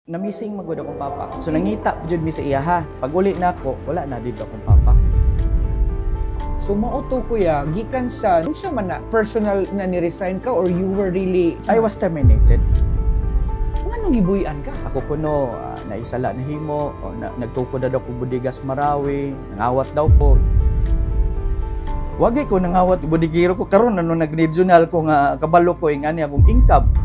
Namising magud akong papa. So nangita jud mi sa iya ha. Pag uli na ako, wala na dito akong papa. So mauto kuya, gikan sa unsa man na personal na ni-resign ka or you were really I was terminated. Nganong gibuy-an ka? Ako kuno naisala na himo o nagtukod daw ko budigas Marawi, nangawat daw ko. Wagi ko nangawat budigiro ko karon ano nag-regional ko nga kabalo ko ingani akong income.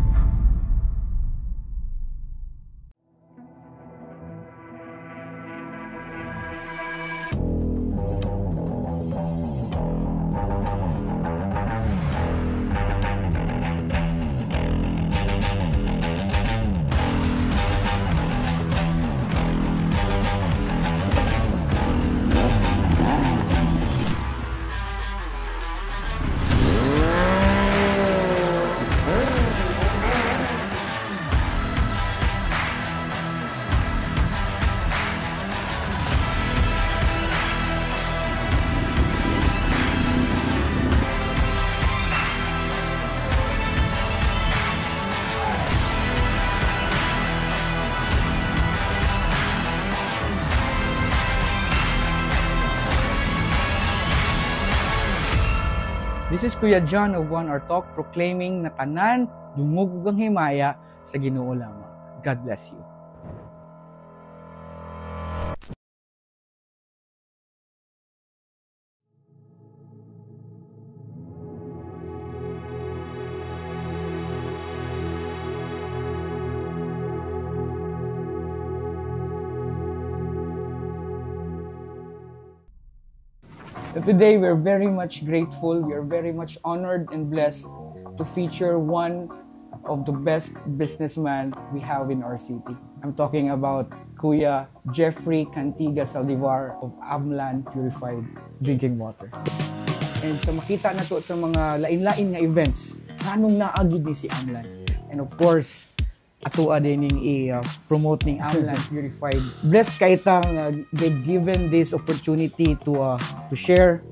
This is Kuya John of One Our Talk proclaiming na tanan dungog ug ang himaya sa Ginoo lamang. God bless you. And today, we're very much grateful, we are very much honored and blessed to feature one of the best businessmen we have in our city. I'm talking about Kuya Jeffrey Cantiga Saldivar of Amlan Purified Drinking Water. And sa makita na to sa mga lain-lain nga events, anong naagid ni si Amlan. And of course, atua din ning i-promote ning Amlan Purified. Blessed kay tang given this opportunity to share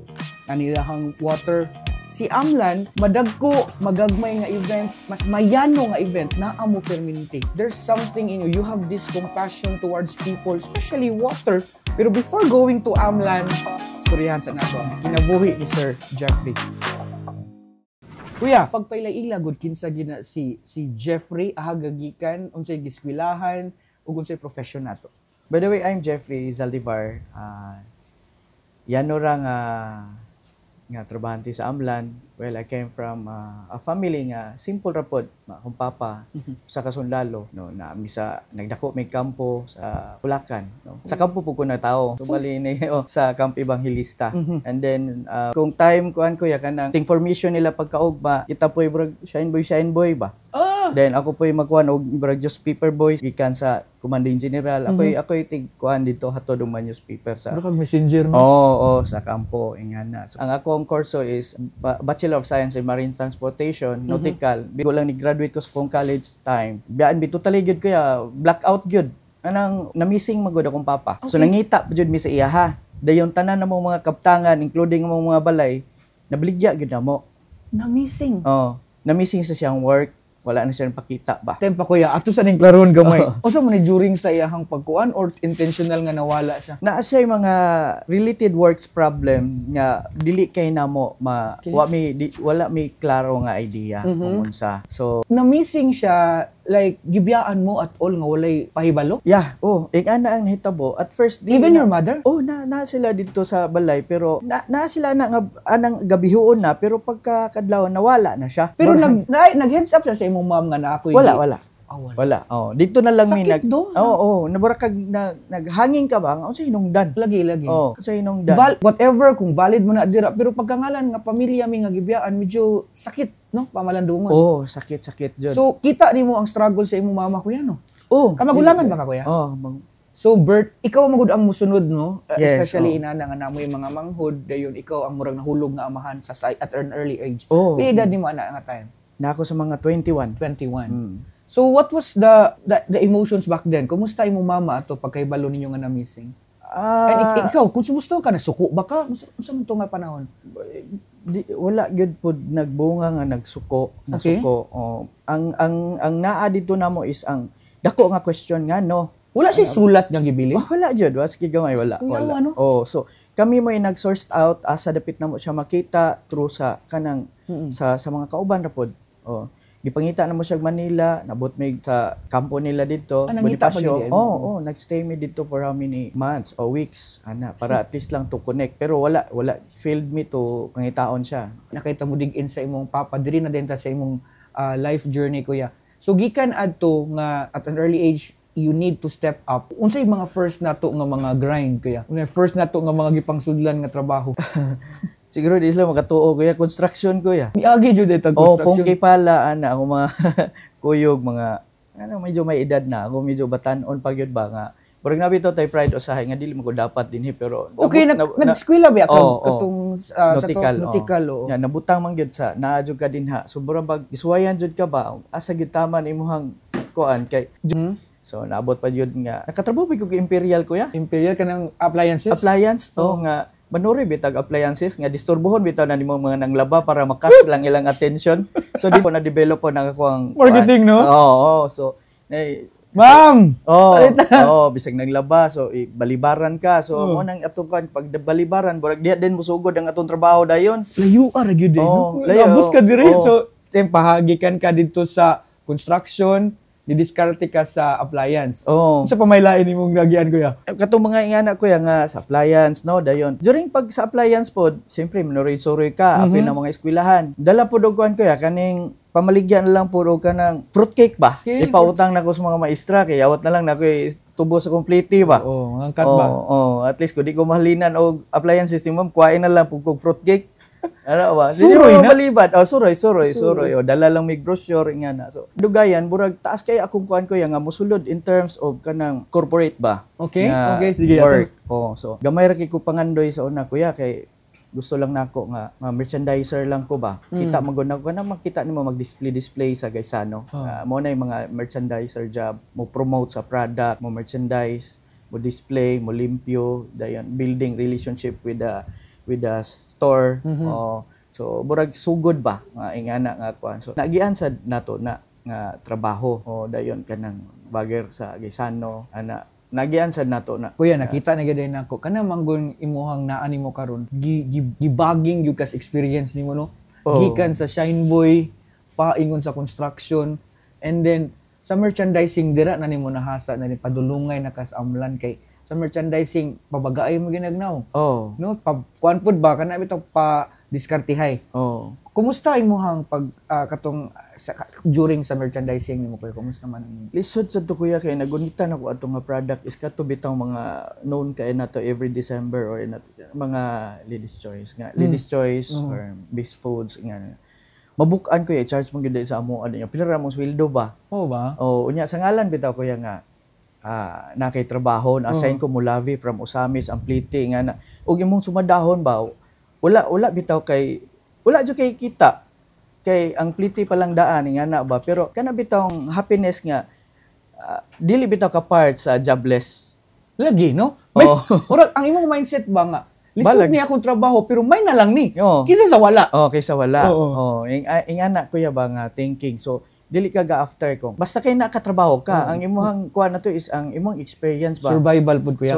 kanilahang water. Si Amlan, madagko, magagmay nga event, mas mayano nga event na amo perminti. There's something in you. You have this compassion towards people, especially water. Pero before going to Amlan, storyahan sa nato ang kinabuhi ni Sir Jeffrey. Kuya, pagpaila-ila gud kinsa gina si Jeffrey ahagagikan unsay giskwelahan ug unsay profession nato. By the way, I'm Jeffrey Saldivar. Yano ra nga trabahante sa Amlan. Well, I came from a family nga simple ra pod, akong papa sa Kasundalo, no, na misa nagdako may kampo sa Bulacan, no. Sa kampo po ko na tao. Tumali ni sa Camp Evangelista. And then kung time kuan ko ya kanang information nila pagkaugma, kita po'y shine boy ba. Then ako po'y magkuan og just paper boys gikan sa Commanding General. Ako'y tig kuan dito hatod man newspaper sa. Bro kag messenger no. Oo, sa kampo ingana. So, ang akong kurso is Bachelor of Science in Marine Transportation, Nautical. Bigo lang ni-graduate ko sa kong college time. Biyaan bi totally good kuya, blackout good. Anang na-missing magud akong papa. Okay. So nangita jud mi sa iya ha. Dayon tanan na mga kaptangan including mga balay, nabaligya gid namo. Na-missing. Oh, na-missing sa siyang work. Wala na siya pakita ba. Tempa kuya, ato sa ning klaron gamay. Unsa man ni during sa iyahang pagkuan or intentional nga nawala siya? Naa siya mga related works problem nga dili kay namo wala may klaro nga idea kung unsa. So na-missing siya like gibiyaan mo at all nga walay pahibalo? Yeah, ana ang hitabo. At first even your mother? Na sila dito sa balay pero na sila na nga anang gabihuon na pero pagkakadlaw nawala na siya. Pero nag-heads up siya sa imong mom nga na ako'y wala. Wala. Dito na lang mi nabura kag naghanging ka ba? Unsa hinungdan? Lagi. Unsa hinungdan? Whatever kung valid mo na dira pero pagkangalan nga pamilya mi nga gibiyaan medyo sakit no pamalandungan. Sakit jud. So kita nimo ang struggle sa imong mama kuya no? Kamagulangan ba ka kuya? So ikaw magud ang musunod no? Yes, Especially inana nga namoy mga manghod dayon ikaw ang murag nahulog nga amahan sa at an early age. Pila edad nimo ana nga time? Na ako sa mga 21. So what was the emotions back then? Kumusta imong mama ato pagkaibalo ninyo nga na missing? And ikaw, kung sumusto ka, nasuko ba ka? Unsa man to nga panahon? Wala gyud pod nagbunga nga nagsuko. Okay. Ang naa dito namo is ang dako nga question nga no. Wala si sulat nga gibili. Wala jud, was gamay wala. Kuyawa, no? Oh, so kami mo nag-sourced out asa dapit na mo siya makita through sa kanang sa mga kauban ra pod. Oh. Gipangita na mo siya Manila, nabot mi sa kampo nila dito, nangita pa Bonifacio. gid. Nagstay mi dito for how many months or weeks ana para at least lang to connect. Pero wala failed me to pangitaon siya. Nakita mo dig-in sa imong papa diri na din ta sa imong life journey kuya. So gikan adto nga at an early age you need to step up. Unsay mga first nato nga mga grind kuya? Unsay first nato nga mga gipangsudlan nga trabaho? Siguro di sila magatuo kuya, construction kuya. Miagi jud ita Oh, construction. pungki pala ana ako mga kuyog mga medyo may edad na ako medyo batanon pa gyud ba nga. Pero nabi to tay pride usahay nga dili mo ko dapat dinhi pero Okay, nag-eskwela ba katong nautical, nautical oo. Ya nabutang man gyud sa naa jud ka dinha. So mura bag iswayan jud ka ba asa gyud taman imong kuan kay so naabot pa jud nga nakatrabaho ba ko Imperial kuya? Imperial kanang appliances. Appliance nga manuri bitag appliances nga disturbohon bitaw na nimo mga nanglaba para makatch lang ilang attention. So di ko na develop po nang ako ang Marketing, no? Oo, so Ma'am. bisag naglaba so balibaran ka. So mo nang atong kan pag balibaran burag diha din musugod ang atong trabaho dayon. Layo ra gyud no. Abot ka diri so pahagikan ka dito sa construction, didiskarte ka sa appliance. Sa pamaylain imong lagyan kuya. Katong mga ingana kuya nga sa appliance no dayon. During pag sa appliance pod, siyempre manuroy-suroy ka apil ng mga eskwelahan. Dala pod og kuan kuya kaning pamaligyan na lang puro ka ng fruitcake ba? Ipautang na ko sa mga maestra kay awat na lang na ko tubo sa complete ba? Angkat ba? At least ko di ko mahalinan og appliance system ma'am, kuhain na lang pug fruitcake. Ano ba? Suroy na? Malibad. Suroy. Dala lang may brochure nga na. So, dugayan, burag taas kay akong kuan ko nga musulod in terms of kanang corporate ba? Okay, sige. Work. So, gamay ra kay ko pangandoy sa una kuya kay gusto lang nako nga merchandiser lang ko ba. Kita magud na ko na makita nimo mag-display sa Gaisano. Mo na yung mga merchandiser job, mo promote sa product, mo merchandise, mo display, mo limpyo, dayon building relationship with the store. So burag sugod ba nga ingana nga kuan. So nagian sa nato na nga trabaho dayon kanang bagger sa Gaisano ana nagian sad nato na. Kuya nakita na gyud nako kana manggon imuhang naa nimo karon gibaging gyud kas experience nimo no. Gikan sa Shine Boy paingon sa construction and then sa merchandising dira na nimo nahasa na ni padulungay na kas amlan kay sa merchandising pabagaay mo ginagnaw. No, kuan pud ba kana bitaw pa diskartihay. Kumusta imong pag during sa merchandising nimo kuya? Kumusta man? Lisod sa to kuya kay nagunitan ako atong nga product is kato bitaw mga known kay nato every December or mga Ladies Choice or Best Foods nga. Mabukan ko charge mo gyud sa amo ano pila ra mong sweldo ba? Ba? Unya sa ngalan bitaw kuya nga na kay trabaho na assign ko mulavi from Usamis Amplite nga na ug imong sumadahon ba wala bitaw kay wala jud kay kita kay ang pliti pa lang daan nga na ba pero kana bitawng happiness nga dili bitaw ka part sa jobless lagi no murag ang imong mindset ba nga lisod ni akong trabaho pero may na lang ni kisa sa wala kaysa wala ingana kuya ba nga thinking so dili ka ga after ko basta kay nakatrabaho ka ang imong kuan na to is ang imong experience ba survival pud kuya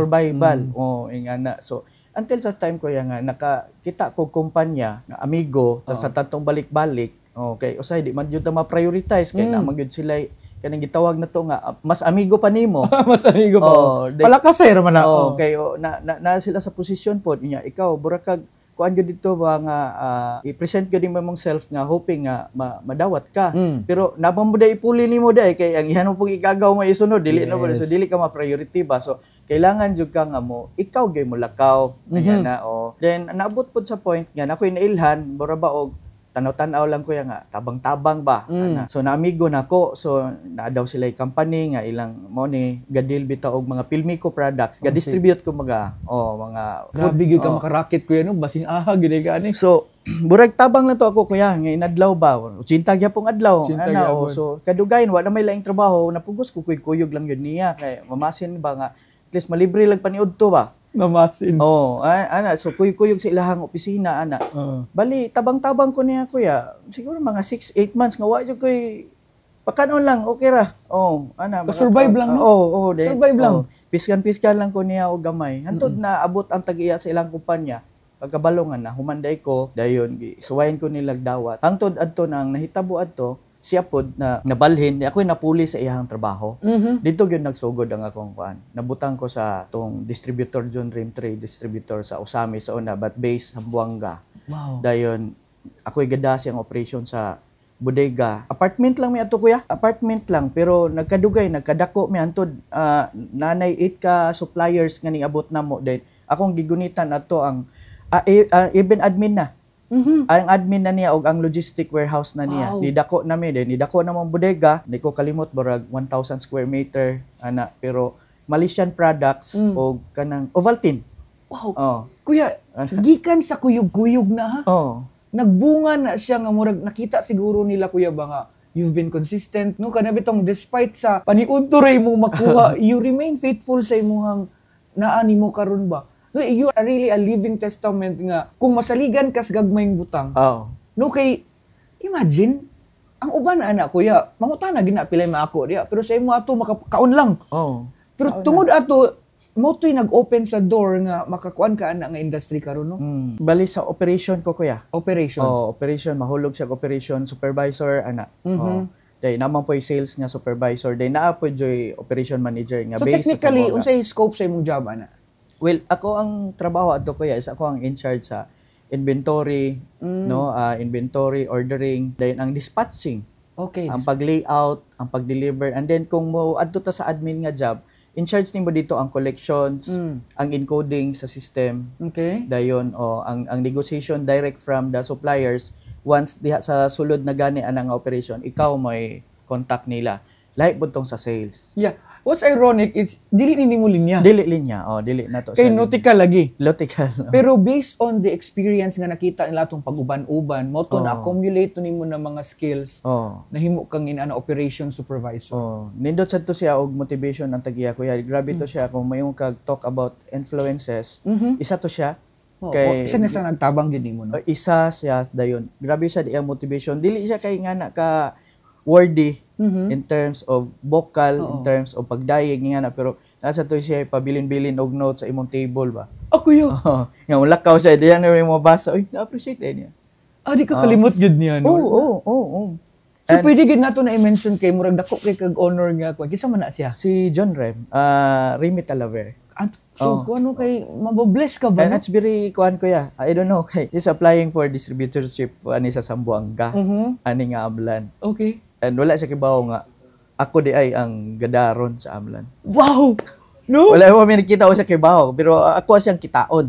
ingana so until sa time ko nga nakakita ko kumpanya na amigo sa tatong balik-balik okay usay di man jud ta ma-prioritize kay na magyud sila kanang gitawag na to nga mas amigo pa nimo mas amigo pa palakasay ra man na okay na sila sa posisyon pod niya ikaw burakag kuan gyud dito ba nga i-present gyud mo mong self nga hoping nga madawat ka pero nabang mo day ipuli nimo day kay ang ihan mo pug igagaw mo isunod dili na so dili ka ma-priority ba so kailangan jud ka nga mo ikaw gyud mo lakaw na then naabot pod sa point nga nakoy nailhan bura ba og tanaw-tanaw lang ko nga tabang-tabang ba so na amigo nako so na daw sila company nga ilang mo ni gadil bitaw og mga Pilmico products ga distribute ko mga grabe gyud ka makarakit kuya no basing gid gani so burag tabang lang to ako kuya nga inadlaw ba 80 gyapong adlaw so kadugayon wa na may laing trabaho napugos ko kuyog lang gyud niya kay mamasin ba nga at least malibre lang paniud to ba namasin. Ana so kuyog sa ilahang opisina ana. Bali tabang-tabang ko niya kuya. Siguro mga 6-8 months nga wa jud koy Pakanon lang, okay ra. Oh, ana. Survive lang, no? Survive lang. Piskan-piskan lang ko niya og gamay. Hantod na abot ang tag-iya sa ilang kumpanya. Pagkabalongan na humanday ko, dayon suwayin ko nilag dawat. Hangtod adto nang nahitabo adto, siya pod na nabalhin, ako'y napuli sa iyang trabaho. Dito gyud nagsugod ang akong kuan. Nabutang ko sa tong distributor John Rim Trade distributor sa Usami sa una but based sa Buanga. Wow. Dayon ako'y gada siyang operation sa bodega. Apartment lang mi ato kuya. Apartment lang pero nagkadako mi antod nanay 8 ka suppliers nga niabot namo then akong gigunitan ato ang even admin na. Ang admin na niya og ang logistic warehouse na niya. Wow. Nidako nami din. Nidako na mong bodega. Di ko kalimot barag 1,000 square meter ana pero Malaysian products og kanang Ovaltine. Wow. Oh. Kuya, gikan sa kuyog-kuyog na ha. Oh. Nagbunga na siya nga murag nakita siguro nila kuya ba nga you've been consistent no kana bitong despite sa paniudto ray mo makuha you remain faithful sa imong naani mo karon ba. So you are really a living testament nga kung masaligan kas gagmayng butang. Oh. No kay imagine ang uban na anak kuya mangutana gina pilay maako diya pero sa imo ato makakaon lang. Oh. Pero tungod ato mo to'y nag-open sa door nga makakuan ka ana nga industry karon no. Bali sa operation ko kuya. Operations. Oh, operation mahulog siya operation supervisor ana. Oh. Dahil naman po sales nga supervisor, dahil naa po joy operation manager nga So based technically sa unsay scope sa imong job ana? Well, ako ang trabaho ato kuya is ako ang in charge sa inventory, no, inventory ordering, then ang dispatching, Okay. ang pag-layout, ang pag-deliver, and then kung mo adto ta sa admin nga job, in charge nimo dito ang collections, ang encoding sa system, Okay. dayon ang negotiation direct from the suppliers. Once diha sa sulod na gani anang operation, ikaw may contact nila. Lahi po tong sa sales. Yeah. What's ironic is dili ni mo linya. Dili linya, dili na to. Kay nautical lagi. Lotical. Pero based on the experience nga nakita nila atong pag-uban-uban, mo to Oh. na-accumulate to nimo ng mga skills Oh. nahimo kang operation supervisor. Oh, nindot sa to siya og motivation ang tagiya kuya. Grabe to siya kung mayong kag talk about influences. Isa to siya. Isa na sa nagtabang gid nimo no. Isa siya dayon. Grabe siya diya motivation. Dili siya kay nga na ka worthy in terms of vocal, in terms of pagdayeg nga na pero nasa to siya pabilin-bilin og notes sa imong table ba. Ako yo. Nga lakaw siya diyan na mo basa. Oy, na-appreciate niya. Di ka kalimot gid niya no. Oo. So pwede gid nato na i-mention kay murag dako kay kag honor nga kuan. Kisa man na siya. Si John Rem, Remy Talaver. So kung ano kay mabobless ka ba? And that's very kuan ko ya. I don't know kay he's applying for distributorship ani sa Sambuanga. Ani nga Amlan. Okay. And wala siya kibaw nga ako di ay ang gadaron sa Amlan. Wow. No. Wala mo may nakita ko siya kibaw pero ako siyang kitaon.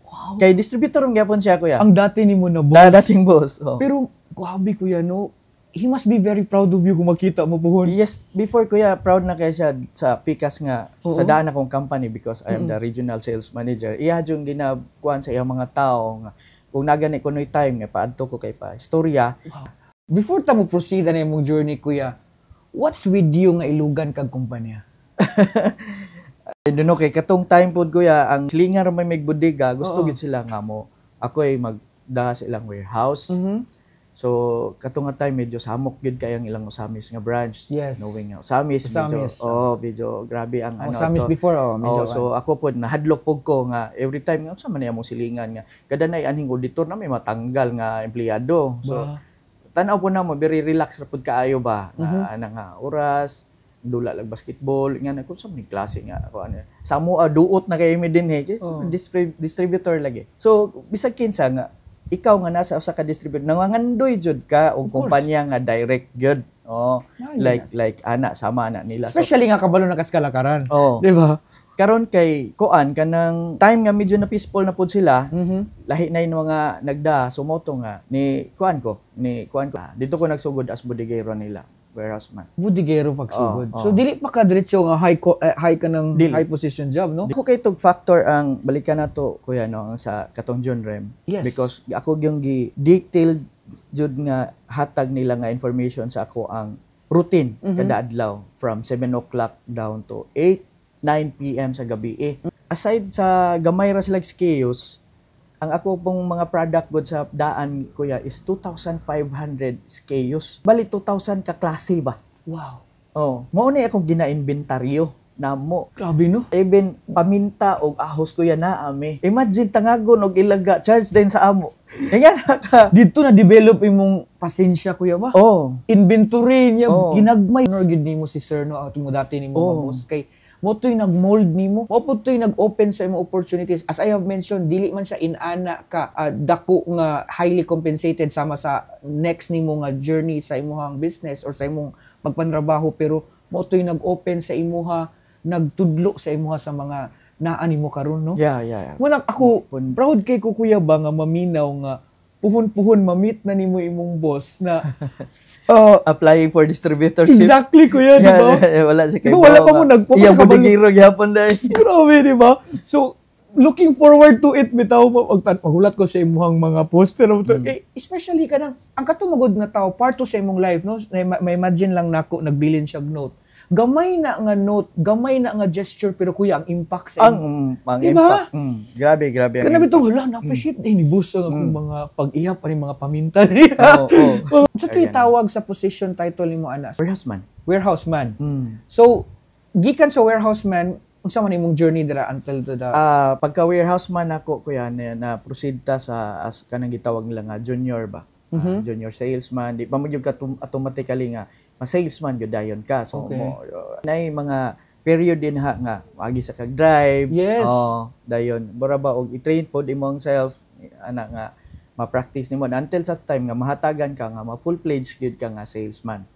Wow. Kay distributor ng gyapon siya kuya. Ang dati nimo na boss. Dating boss. Pero grabe kuya no. He must be very proud of you kung makita mo puhon. Yes, before kuya, proud na kaya siya sa Pikas nga sa daan akong company because I am the regional sales manager. Iya yung ginakuan sa iyang mga tao nga kung nagani kunoy time nga paadto ko kay pa istorya. Wow. Before ta mo proceed na imong journey kuya, what's with you nga ilugan kag kumpanya? I don't know kay katong time pod kuya ang slingar may bodega gusto gid sila nga mo ako ay magda sa ilang warehouse. So katong nga time medyo samok gid kay ang ilang Usamis nga branch. Yes. Knowing nga Usamis medyo grabe ang Usamis before medyo so ako pod nahadlok pog ko nga every time nga unsa man niya mong silingan nga kada nay anhing auditor na may matanggal nga empleyado. So tanaw po na mo very relax ra pud kaayo ba nga ana nga oras dula lag basketball nga na kung sa mga klase nga ako ano samo duot na kay mi din distributor lagi. So bisag kinsa nga ikaw nga nasa usa ka distributor nangangandoy jud ka og kumpanya nga direct jud. Like ana sama ana nila. Especially nga kabalo na kaskalakaran. Di ba? Karon kay kuan kanang time nga medyo na peaceful na pud sila. Lahi na yung mga nagda sumoto nga ni kuan ko. Dito ko nagsugod as bodeguero nila. Warehouse man. Bodeguero pagsugod. So dili pa ka diretso nga high ka ng high position job, no? Ako kay tog factor ang balikan nato kuya no sa katong John Rem. Yes. Because ako yung detailed jud nga hatag nila nga information sa ako ang routine kada adlaw from 7 o'clock down to 9 p.m. sa gabi. Aside sa gamay ra sila SKUs, ang ako pong mga product good sa daan kuya is 2,500 SKUs. Bali 2,000 ka klase ba? Wow. Oh, mao ni akong gina-inventaryo namo. Grabe no. Even paminta og ahos kuya na ami. Imagine tangagon og ilaga charge din sa amo. Kaya ka. Dito na develop imong pasensya kuya ba? Oh, Inventory niya Oo. ginagmay no gid nimo si sir no ato mo dati nimo Oo. mga boss kay mo to'y nag-mold nimo mo po to'y nag-open sa imong opportunities as I have mentioned dili man siya inana ka dako nga highly compensated sama sa next nimo nga journey sa imong business or sa imong pagpantrabaho pero mo to'y nag-open sa imuha nagtudlo sa imuha sa mga naa nimo karon no. yeah. Muna ako, proud kay ko kuya ba nga maminaw nga puhon-puhon mamit na nimo imong boss na Applying for distributorship. exactly kuya, di ba? Wala siya kay Di ba, wala pa mo nagpo- Iya sa kabalo- bodigiro gyapon dai. Grabe, di ba? So, looking forward to it bitaw maghulat ko sa imuhang mga post pero especially kanang ang katumagod na tao part to sa imong life no may imagine lang nako nagbilin siya note gamay na nga note, gamay na nga gesture, pero kuya, ang impact sa ang diba? impact. Grabe. Kana bitong hala, na-appreciate din ni boss ang akong mga pag-ihap ani mga paminta niya. Oo. Sa tawag sa position title nimo anas? Warehouseman. So, gikan sa warehouseman, unsa man imong journey dira until to the pagka warehouseman ako kuya na proceed ta sa as kanang gitawag nila nga junior ba. Junior salesman, di pa mo gyud ka automatically nga salesman gyud dayon ka. So mo nay mga period din nga agi sa kag drive. Yes. Dayon mura ba og i-train pod imong self ana nga ma-practice nimo until such time nga mahatagan ka nga ma-full-fledged gyud ka nga salesman.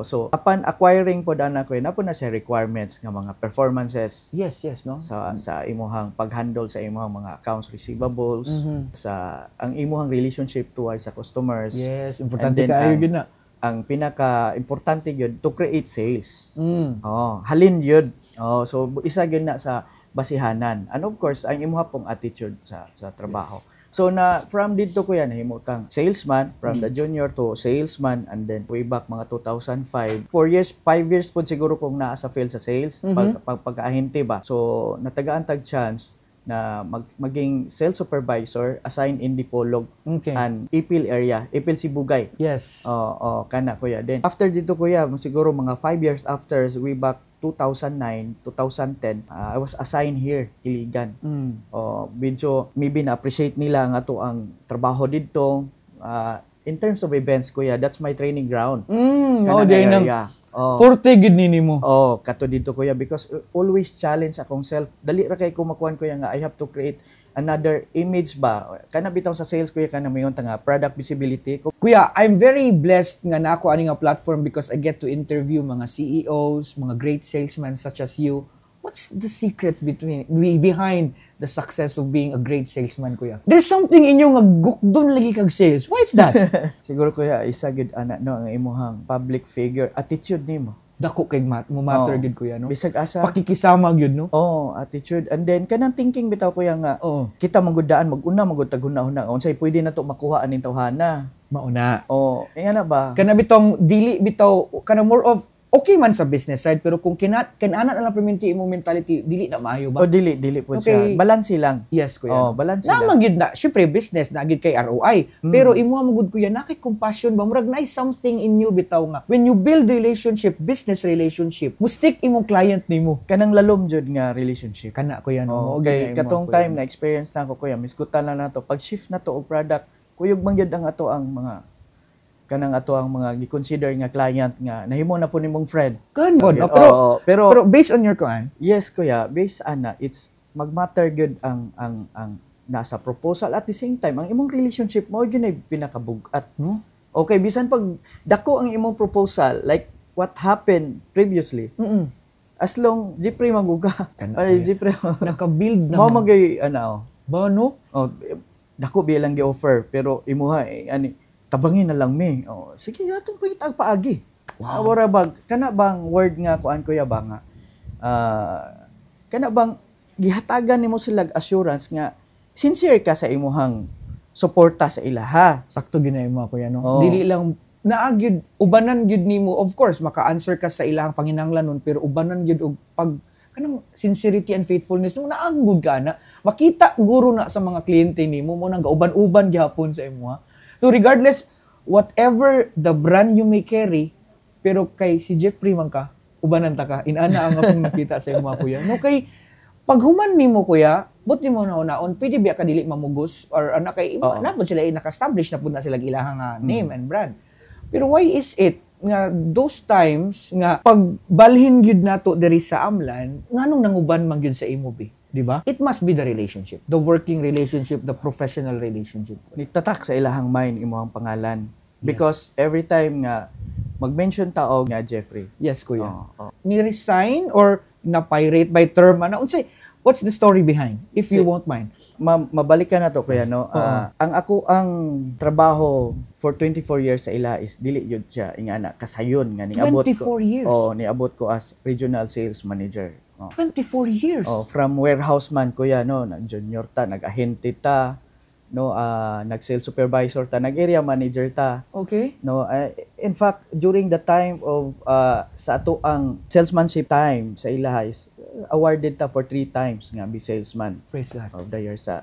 So upon acquiring pod ana ko na po na siya requirements nga mga performances. Yes, no. Sa imuhang pag-handle sa imuhang mga accounts receivables, sa ang imuhang relationship towards sa customers. Yes, importante kaayo gyud na. Ang pinaka-importante gyud to create sales. Halin gyud. So isa gyud na sa basihanan. And of course, ang imuha pong attitude sa trabaho. Yes. So from dito ko yan nahimutang salesman from the junior to salesman and then way back mga 2005. 5 years po siguro kung naa sa field sa sales pagka-ahente ba. So natagaan tag chance na maging sales supervisor assigned in Dipolog and Ipil area, Ipil Sibugay. Yes. Kana kuya. Then after dito kuya, siguro mga 5 years after, way back 2009, 2010, I was assigned here, Iligan. Medyo maybe na-appreciate nila nga to ang trabaho dito. In terms of events kuya, that's my training ground. Area. Forte gid nimo. Kato dito kuya because always challenge akong self. Dali ra kay kumakuan kuya nga I have to create another image ba. Kana bitaw sa sales kuya kana mayon nga product visibility. Kuya, I'm very blessed nga nako ani nga platform because I get to interview mga CEOs, mga great salesmen such as you. What's the secret behind the success of being a great salesman, kuya? There's something in you nga gukdon lagi kag sales. Why is that? Siguro kuya isa gid ana no ang imuhang public figure attitude nimo. Dako kay matter gid kuya no. Bisag asa pakikisama gyud no. Attitude and then kanang thinking bitaw kuya nga kita magudaan maguna magud tag hunahuna unsay pwede na to makuha aning tawhana. Mauna. Nga na ba? Kana bitong dili bitaw kana more of okay man sa business side pero kung kinana na lang perminti imong mentality dili na maayo ba? Dili po siya. Balanse lang. Yes kuya. Balanse lang. Naman gyud na, syempre business na gyud kay ROI. Pero imuha mo gud kuya na kay compassion ba murag na something in you bitaw nga. When you build relationship, business relationship, mo stick imong client nimo. Kanang lalom jud nga relationship. Kana kuya no. Okay, katong time na experience na ko kuya, miskutan na nato pag shift na to og product, kuyog man gyud ang ato ang mga kanang ato ang mga gi-consider nga client nga nahimo na po nimong friend. Pero based on your kuan? Yes kuya, based ana it's magmatter good ang nasa proposal at the same time ang imong relationship mo gyud ay pinakabugat no. Okay, bisan pag dako ang imong proposal like what happened previously. As long Jeffrey maguga. Jeffrey naka-build na. Mao magay ba no? Dako bilang gi-offer pero imuha tabangin na lang mi. Sige, atong pangitag paagi. Wow. Kana bang word nga kuan kuya ba nga? Kana bang gihatagan nimo sila assurance nga sincere ka sa imuhang suporta sa ilaha. Sakto ginay mo kuya no. Dili lang naagyud ubanan gyud nimo of course maka-answer ka sa ilahang panginahanglanon pero ubanan gyud og pag kanang sincerity and faithfulness nung naanggod ka na makita guro na sa mga kliyente nimo mo nang gauban-uban gihapon sa imo ha. So regardless, whatever the brand you may carry, Pero kay si Jeffrey man ka, ubanan ta ka, inana ang akong nakita sa imo kuya. No kay paghuman nimo kuya, but nimo na unaon, pwede biya ka dili mamugos or ana kay Oo. na pud sila naka-establish na pud na sila ilahang name and brand. Pero why is it nga those times nga pagbalhin gyud nato diri sa Amlan, nganong nanguban man gyud sa imo bi, di ba? It must be the relationship, the working relationship, the professional relationship. Nitatak sa ilahang mind imo ang pangalan. Because every time nga mag-mention tao nga Jeffrey. Yes, kuya. Oo. Ni-resign or na-pirate by term, ano? Unsay, what's the story behind, if you won't mind? Mabalikan na to kuya no. Ang trabaho for 24 years sa ila is dili yun siya ingana kasayon nga niabot ko. 24 years? Niabot ko as regional sales manager. 24 years? From warehouse man kuya no, nag-junior ta, nag-ahente ta, no, nag-sales supervisor ta, nag-area manager ta. Okay. No, in fact, during the time of sa ato ang salesmanship time sa ila is awarded ta for 3 times nga be salesman Praise God. of the year sa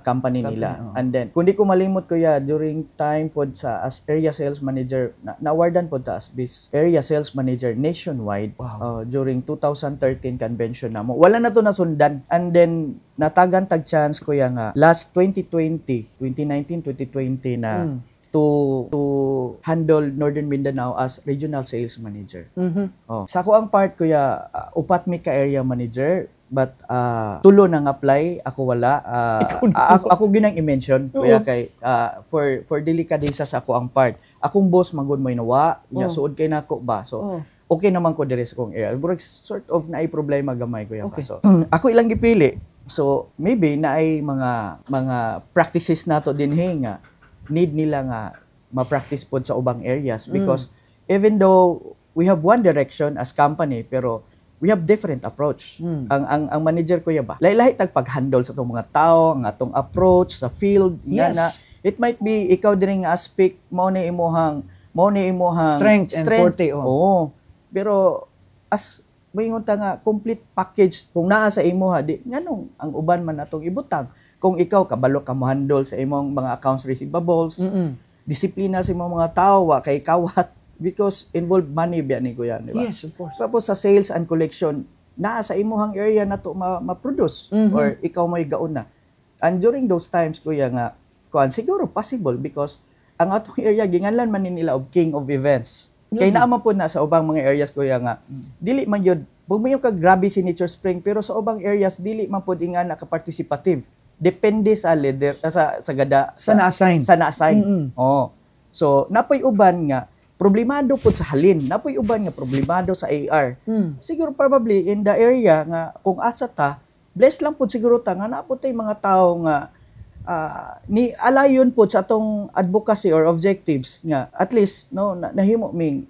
company nila. And then kung di ko malimot kuya, during time pod sa as area sales manager na-awardan pod ta as bis area sales manager nationwide. Wow. During 2013 convention na mo. Wala na to nasundan. And then natagan tag chance kuya nga last 2019, 2020 na to handle Northern Mindanao as regional sales manager. Sa ako ang part kuya, upat mi ka area manager, but tulo nang apply, ako wala. Ako ginang i-mention kuya kay for delikadesa sa ako ang part. Akong boss magud mo inawa, nya suod kay nako ba. So okay naman ko diri sa kong area. Pero sort of na ay problema gamay kuya. Okay. So ako ilang gipili. So maybe na ay mga practices nato dinhi nga need nila nga ma-practice pod sa ubang areas because even though we have one direction as company pero we have different approach. Ang manager ko ba lahi-lahi tag pag-handle sa tong mga tao, ang atong approach sa field nga na it might be ikaw diri nga aspect mo ni imong strength and forte. Pero as moingon ta nga complete package kung naa sa imuha di nganong ang uban man natong ibutang kung ikaw kabalo ka mo handle sa imong mga accounts receivables, disiplina sa imong mga tao, wa kay kawat because involved money biya ni kuya, di ba? Yes, of course. Tapos sa sales and collection, naa sa imuhang area na to ma-produce or ikaw may gauna. And during those times kuya nga, siguro possible because ang atong area ginganlan man nila of king of events. Kay naa man po na sa ubang mga areas kuya nga, dili man yun, bumayo ka grabe signature spring pero sa ubang areas dili man po nga naka-participative. Depende sa leader sa na-assign. So napoy uban nga problemado pud sa halin, napoy uban nga problemado sa AR. Siguro probably in the area nga kung asa ta, bless lang pud siguro ta nga napo tay mga tao nga ni alayon pud sa atong advocacy or objectives nga at least no nahimo ming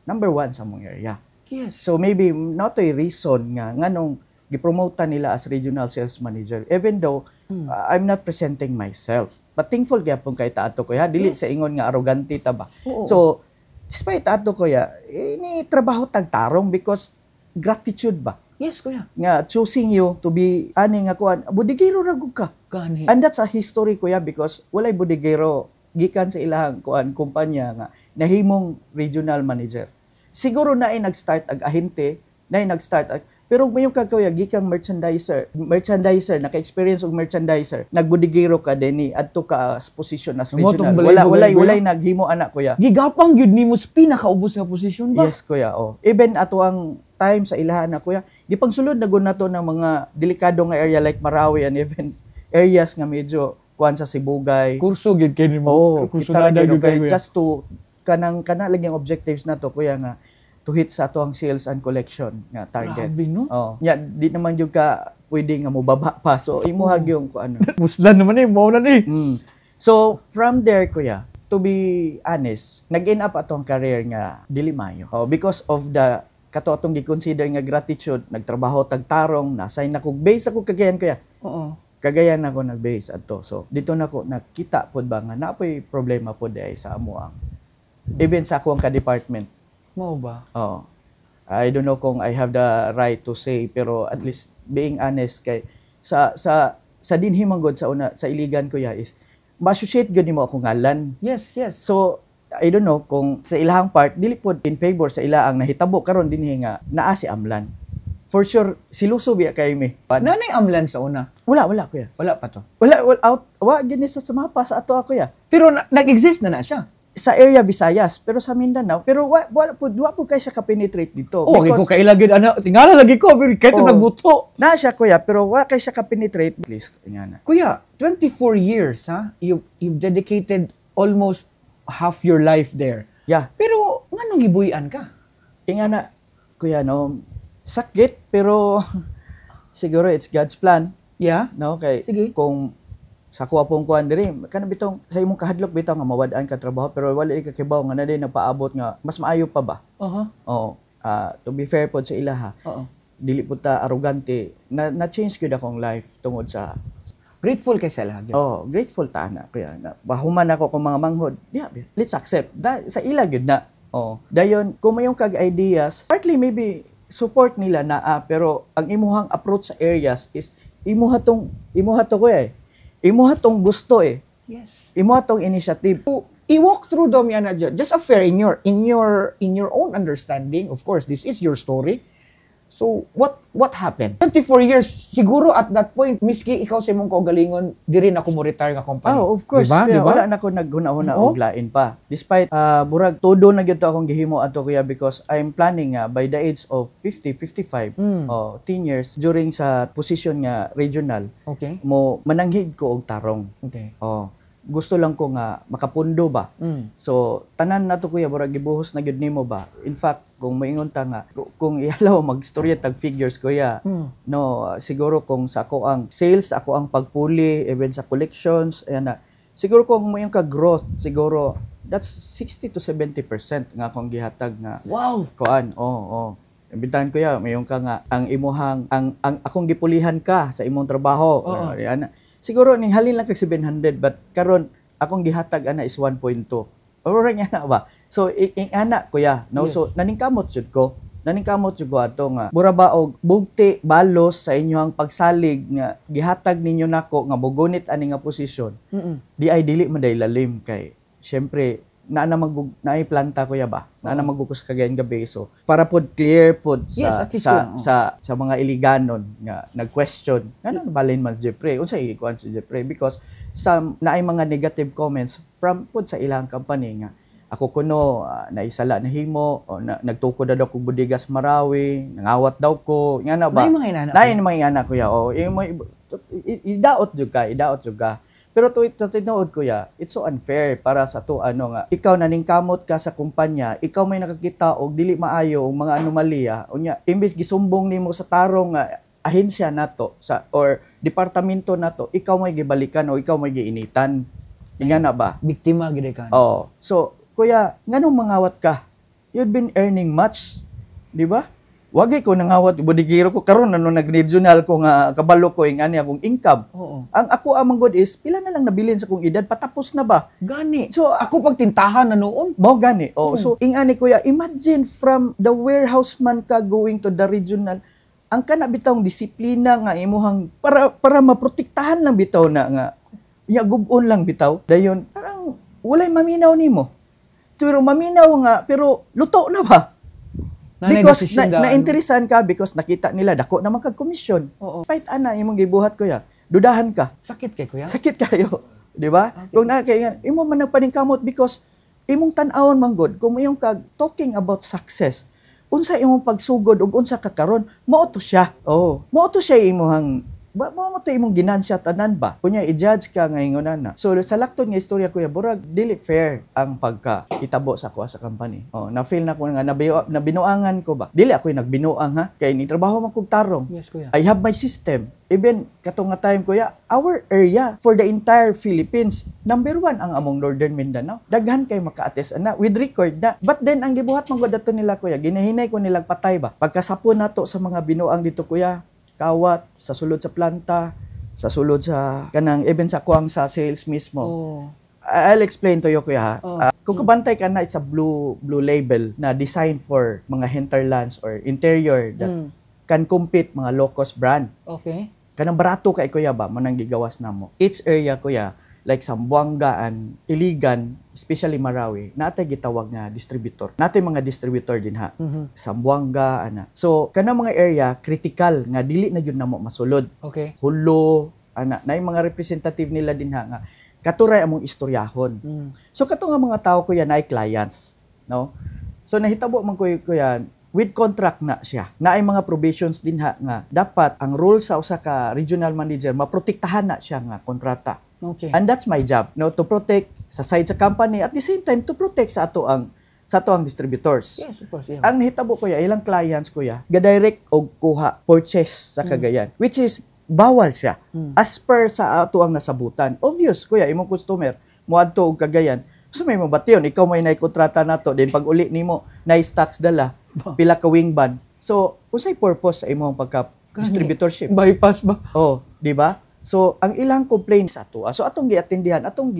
number 1 sa mong area. Yes. So maybe not a reason nga nganong gipromote nila as regional sales manager even though I'm not presenting myself. But thankful gyapon kay Tato kuya, dili sa ingon nga arrogante ta ba. So despite Tato kuya, ni trabaho tagtarong because gratitude ba. Yes, kuya. Nga choosing you to be ani nga kuan, budigero ra gud ka. Gani. And that's a history kuya because walay budigero gikan sa ilahang kuan kumpanya nga nahimong regional manager. Siguro na ay nag-start ag-ahente, na ay nag-start pero mayong kagkuya gikang merchandiser, naka-experience og merchandiser, nagbudigero ka dinhi adto ka sa position as regional. Walay naghimo anak kuya. Gigapang gyud nimo sa pinakaubos nga posisyon ba? Yes kuya, Even ato ang time sa ilahan na kuya, gipangsulod na gud nato ng mga delikado nga area like Marawi and even areas nga medyo kuan sa Sibugay. Kurso gyud kay nimo. Kurso na gyud kay just to kana lagi ang objectives nato kuya nga to hit sa ato ang sales and collection nga target. Grabe, no? Nya di naman jud ka pwede nga mobaba pa. So imuhag yung kuan. Puslan naman mo na ni. So from there kuya, to be honest, nag-end up atong career nga dili maayo. Because of the kato atong gi-consider nga gratitude, nagtrabaho tagtarong, na-assign ako base ako Cagayan kuya. Cagayan ako nag-base adto. So dito nako nakita pod ba nga napoy problema pod ay sa amo ang even sa akong ka-department. Mao ba? I don't know kung I have the right to say pero at least being honest kay sa dinhi man gud sa una sa iligan ko ya is ma-associate gud nimo ako ngalan. Yes. So I don't know kung sa ilahang part dili pod in favor sa ilaang nahitabo karon dinhi nga naa si Amlan. For sure siluso biya kay mi. Nanay Amlan sa una. Wala kuya. Wala pa to. Wala out wa gini sa mapa sa ato ako ya. Pero nag-exist na siya. Sa area Visayas pero sa Mindanao pero wala po kay siya ka-penetrate dito. Oh, ko kailagid ana tingala lagi ko pero kahit nagbuto. Na siya kuya pero wala kay siya ka-penetrate please ingana. Kuya, 24 years ha. You've dedicated almost half your life there. Yeah. Pero nganong gibuy-an ka? Ingana kuya no sakit pero siguro it's God's plan. Yeah. No kay Sige. kung sa kuha pong kuan diri kana bitong sa imong kahadlok bitaw nga mawad-an ka trabaho pero wala ka kibaw nga na din nagpaabot nga mas maayo pa ba. Oo. To be fair pod sa ilaha. Dili pud ta arrogante na change gyud akong life tungod sa grateful kay sa lahat. Grateful ta na kaya na bahuman ako kung mga manghod. Yeah, let's accept. Sa ila gyud na. Dayon kung mayong kag ideas, partly maybe support nila na pero ang imuhang approach sa areas is imuha to kuya Imuha tong gusto Yes. Imuha tong initiative. I-walk through them yan just a fair in your own understanding. Of course, this is your story. So, what happened? 24 years, siguro at that point, miski ikaw sa imong kaugalingon, di rin ako mo retire nga company. Of course. Diba? Wala na ako naghuna-huna og lain pa. Despite, burag, todo na gyud akong gihimo ato kuya because I'm planning by the age of 50, 55, 10 years, during sa position nga regional, Okay. mo mananghid ko og tarong. Okay. Gusto lang ko nga makapundo ba. So tanan nato kuya murag gibuhos na gyud nimo ba. In fact, kung maingon ta nga kung ihalaw magstorya tag figures kuya. No, siguro kung sa ako ang sales, ako ang pagpuli, even sa collections, ayan na. Siguro kung mayong ka growth, siguro that's 60 to 70% nga akong gihatag nga. Wow. Kuan. Imbitahan ko ya, mayong ka nga ang imuhang ang akong gipulihan ka sa imong trabaho. Ayan. Siguro ning halin lang kag 700 but karon akong gihatag ana is 1.2. Ora nga na ba? So ana kuya, no? Yes. So naningkamot jud ko. Naningkamot jud ko ato nga mura ba og bugti balos sa inyong pagsalig nga gihatag ninyo nako nga mogunit ani nga posisyon. Di ay dili man day lalim kay syempre naay planta kuya ba? Naa magugos kagayan gabi so para pod clear pod sa mga iliganon nga nag-question. Ano balin man si Jeffrey? Unsay ikuan si Jeffrey because naay mga negative comments from pod sa ilang company nga ako kuno naisala na himo o nagtukod daw ko budigas Marawi, nangawat daw ko. Nga na ba? Naay mga inana kuya. Idaot jud ka. Pero tinood ko it's so unfair para sa to nga ikaw naningkamot ka sa kumpanya, ikaw may nakakita og dili maayo og mga anomalya unya imbes gisumbong nimo sa tarong ahensya nato or departamento nato, ikaw may gibalikan o ikaw may giinitan. Ingana ba? Biktima gid ka. So kuya, nganong mangawat ka? You've been earning much, di ba? Wagi ko nangawat budigiro ko karon ano nag-regional ko nga kabalo ko ingani akong income. Ang ako amang god is pila na lang nabilin sa kong edad patapos na ba? Gani. So ako pagtintahan na noon. Mao gani. So ingani kuya, imagine from the warehouse man ka going to the regional, ang kana bitawng disiplina nga imuhang para maprotektahan lang bitaw na nga. Nya gubon lang bitaw. Dayon parang walay maminaw nimo. Pero maminaw nga pero luto na ba? Because na-interesan ka because nakita nila dako naman kag komisyon. Fight ana imong gibuhat kuya. Dudahan ka. Sakit kay kuya. Sakit kayo, di ba? Okay. Kung nakay imo man nagpaningkamot because imong tan-awon man god kung imong kag talking about success. Unsa imong pagsugod ug unsa ka karon, mao to siya. Mao to siya imong mo to imong ginansya tanan ba? Kunya i-judge ka nga ingon na. So sa laktod nga istorya kuya, burag dili fair ang pagka-itabo sa kuha sa company. Na feel na ko nga nabinuangan ko ba? Dili ako nagbinuang ha, kay ni trabaho man kog tarong. Yes kuya. I have my system. Even katong nga time kuya, our area for the entire Philippines, number 1 ang among Northern Mindanao. Daghan kay maka-attest ana with record na. But then ang gibuhat man gud ato nila kuya, ginahinay ko nilang patay ba? Pagkasapon nato sa mga binuang dito kuya, kawat, sa sulod sa planta, sa sulod sa kanang even sa kuang sa sales mismo. I'll explain to you kuya. Kung kabantay ka na, it's a blue label na design for mga hinterlands or interior that can compete mga low-cost brand. Okay. Kanang barato kay kuya ba, manang gigawas na mo. Each area kuya, like Zamboanga and Iligan, especially Marawi, natay gitawag nga distributor. Natay mga distributor din ha. Zamboanga, ana. So, kanang mga area, critical, nga dili na yun na mo masulod. Okay. Hulo, ana. Na yung mga representative nila din ha, nga katuray among istoryahon. So, kato nga mga tao ko yan ay clients. No? So, nahitabo man ko yan, with contract na siya. Na ay mga provisions din ha, nga dapat ang role sa usa ka regional manager, maprotektahan na siya nga kontrata. Okay. And that's my job, no, to protect sa side sa company at the same time to protect sa ato ang distributors. Yes, of course. Yeah. Ang nahitabo ko ya, ilang clients ko ya, ga-direct og kuha purchase sa Cagayan, which is bawal siya as per sa ato ang nasabutan. Obvious kuya, imong customer mo adto og Cagayan. So may mabation, ikaw may naikontrata nato, then pag uli nimo na stocks dala, pila ka wing ban. So, unsay purpose sa imong pagka distributorship? Bypass ba? Oh, di ba? So, ang ilang complaints ato. So, atong giatendihan, atong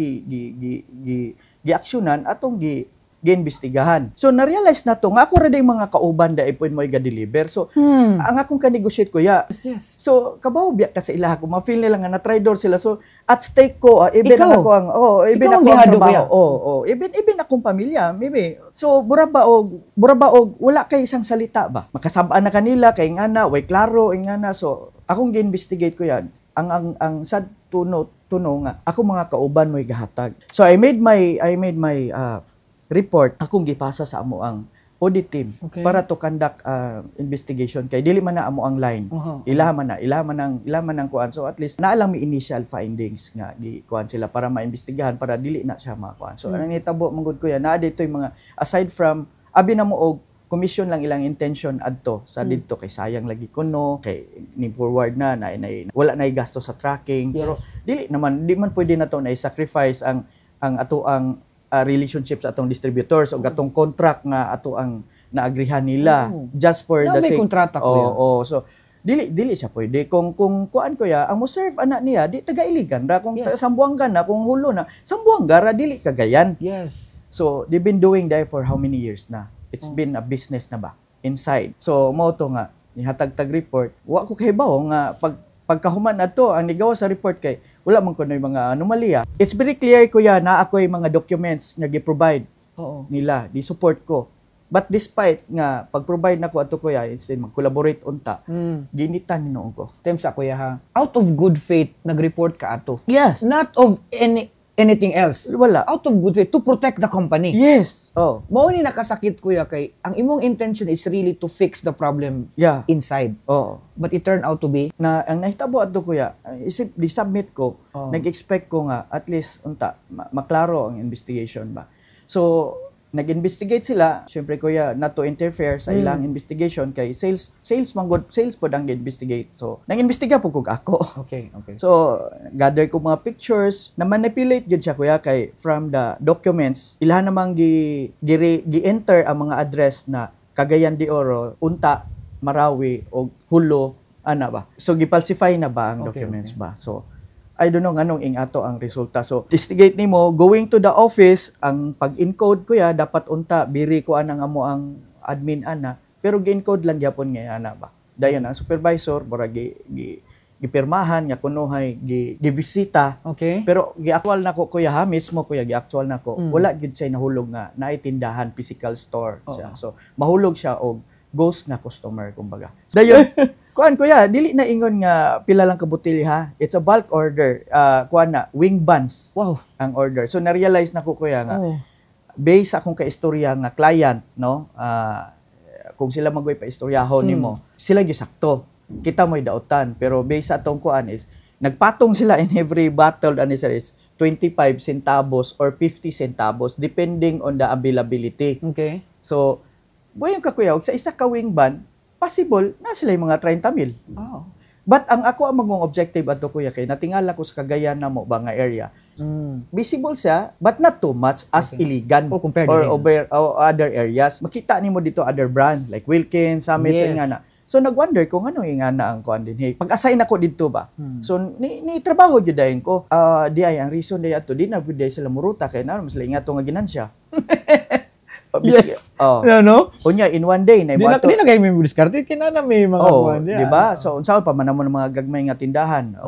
gi-aksyonan, atong gi-imbestigahan. So, na-realize na to, nga ako rin yung mga kauban da ipon mo i-deliver. So, ang akong ka-negotiate ko, Yes. So, kabaw biya ka sa ilaha ko, ma-feel nila nga na-traitor sila. So, at stake ko, even Ikaw? ako ang, even Ikaw ang ako ang gihado, trabaho. kuya? Even akong pamilya, maybe. So, burabaog, wala kay isang salita ba? Makasabaan na kanila, kay nga na, way klaro, nga na. So, akong gi-investigate ko yan. Ang sad tuno nga, ako mga kauban mo'y gahatag. So, I made my report, akong gipasa sa amo ang audit team para to conduct investigation kay dili man na amo ang line. Ilaha man ang kuan. So at least naalang mi initial findings nga kuan sila para maimbestigahan para dili na siya makuan. So ang nitabo manggod ko yan na dito yung mga aside from abi na mo og commission lang ilang intention adto sa didto kay sayang lagi kuno kay ni forward na wala na gasto sa tracking. Pero di man pwede na to na i-sacrifice ang ato ang relationship sa atong distributors o gatong contract nga ato ang naagrihan nila just for the may sake. kontrata ko. So dili siya pwede kung kuan ko ya ang mo serve anak niya di taga Iligan ra kung taga Zamboanga na kung Hulo na Zamboanga ra dili Cagayan. Yes. So they've been doing that for how many years na? It's been a business na ba inside. So mao to nga nihatag-tag report wa ko kahibaw nga pagkahuman ato ang nigawa sa report kay wala man ko na mga anomalya. It's very clear kuya na ako'y mga documents nga gi-provide nila, di-support ko. But despite nga pag-provide nako ato kuya instead mag-collaborate unta, ginitan hinuon ko. Times ako kuya ha. Out of good faith nag-report ka ato. Yes. Not of anything else. Wala. Out of good faith to protect the company. Yes. Mao ni nakasakit kuya kay ang imong intention is really to fix the problem inside. But it turned out to be na ang nahitabo adto kuya, isip di submit ko, nag-expect ko nga at least unta maklaro ang investigation ba. So nag-investigate sila, syempre kuya, not to interfere sa ilang investigation kay sales pod ang investigate. So nag-imbestiga po kog ako. Okay. So gather ko mga pictures na manipulate gid siya kuya kay from the documents ilahan namang gi-enter ang mga address na Cagayan de Oro, Unta, Marawi o Hulo ana ba. So gipalsify na ba ang documents ba. So I don't know nganong ato ang resulta. So, investigate nimo going to the office, ang pag-encode ko ya dapat unta biri ko anang amo ang admin ana, pero gi-encode lang gyapon nga ana ba. Dayon ang supervisor mura gipirmahan nga kunohay gibisita. Okay. Pero gi-actual nako kuya ha mismo kuya gi-actual nako. Wala gid say nahulog nga naitindahan physical store siya. So, mahulog siya og ghost na customer kumbaga. Dayon kuan kuya, dili na ingon nga pila lang ka botelya ha. It's a bulk order. Kuan na wing buns. Wow. Ang order. So na-realize na ko kuya nga based akong kaistorya nga client, no? Kung sila magoy pa istoryahon nimo, sila gisakto. Kita mo'y dautan, pero based sa atong kuan is nagpatong sila in every bottle and is 25 centavos or 50 centavos depending on the availability. Okay. So buhay ka kuya, sa isa ka wing bun, possible na sila yung mga 30 mil. But ang ako ang magong objective ato kuya kay natingala ko sa Cagayan na mo ba nga area. Visible siya but not too much as Iligan or other areas. Makita nimo dito other brand like Wilkins, Summit nga na. So nagwonder kung ano yung nga na ang kuan din. Hey, pag-assign ako dito ba. So ni trabaho jud dayon ko. Di ay ang reason day ato di na gud sila muruta kay na sila ingato nga ginansya. Yes. No? Unya in one day na di na kay may diskarte kinana may mga di ba? So unsa pa man mo ng mga gagmay nga tindahan.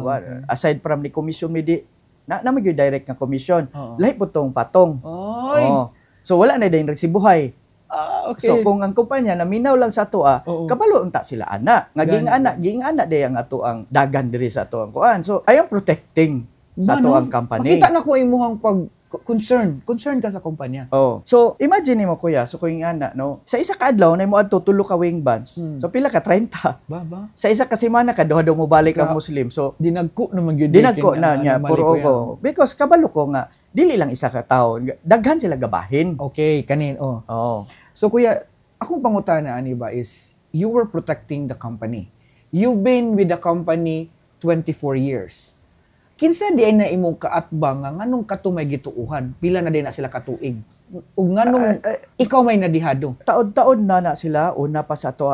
Aside from ni commission mi na gyud direct nga commission. Oo. Lahi po tong patong. Oy. Oo. So wala na din resibuhay. Okay. So kung ang kumpanya naminaw lang sa ato Oo. kabalo unta sila ana. Nga ging ana day ang ato ang dagan diri sa ato ang kuan. So I am protecting sa ato ang company. Makita na ko imuhang concern ka sa kumpanya. Oh. So imagine mo kuya, so kung ana no, sa isa ka adlaw na mo adto tulo ka wing bands. So pila ka 30. Ba. Sa isa ka semana ka duha mo balik ang Muslim. So Dinagko naman gyud dinagko na niya puro ko. Because kabalo ko nga dili lang isa ka tawo, daghan sila gabahin. Okay, kanin Oh. So kuya, akong pangutana ani ba is you were protecting the company. You've been with the company 24 years. Kinsa di ay na imong kaatbang nga nganong katumay gituuhan? Pila na din na sila katuig? Ug nganong ikaw may nadihado? Taod-taod na sila una pa sa ato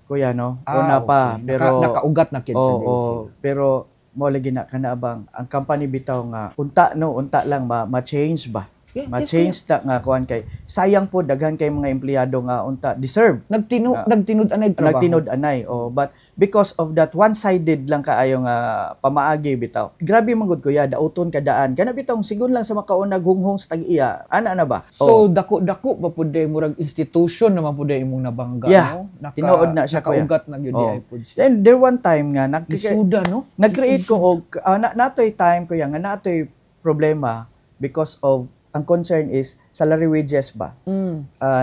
kuya no. Una pa okay. pero nakaugat na kid sa Oo, pero mo lagi na kanabang ang company bitaw nga unta lang ma-change ba. Ma-change ta nga kuan kay sayang po daghan kay mga empleyado nga unta deserve nagtinud anay trabaho. Nagtinud anay but because of that one-sided lang kaayo nga pamaagi bitaw. Grabe man gud kuya dauton ka daan kana bitaw sigon lang sa makauna hunghong sa tag-iya. Ana na ba? So dako pa pud day murag institution naman pud day imong nabangga no. Tinuod na siya kuya. Nakaugat na gyud ay pud. And there one time nga Lisuda no. Nag-create ko og natoy time kuya nga natoy problema because of ang concern is salary wages ba?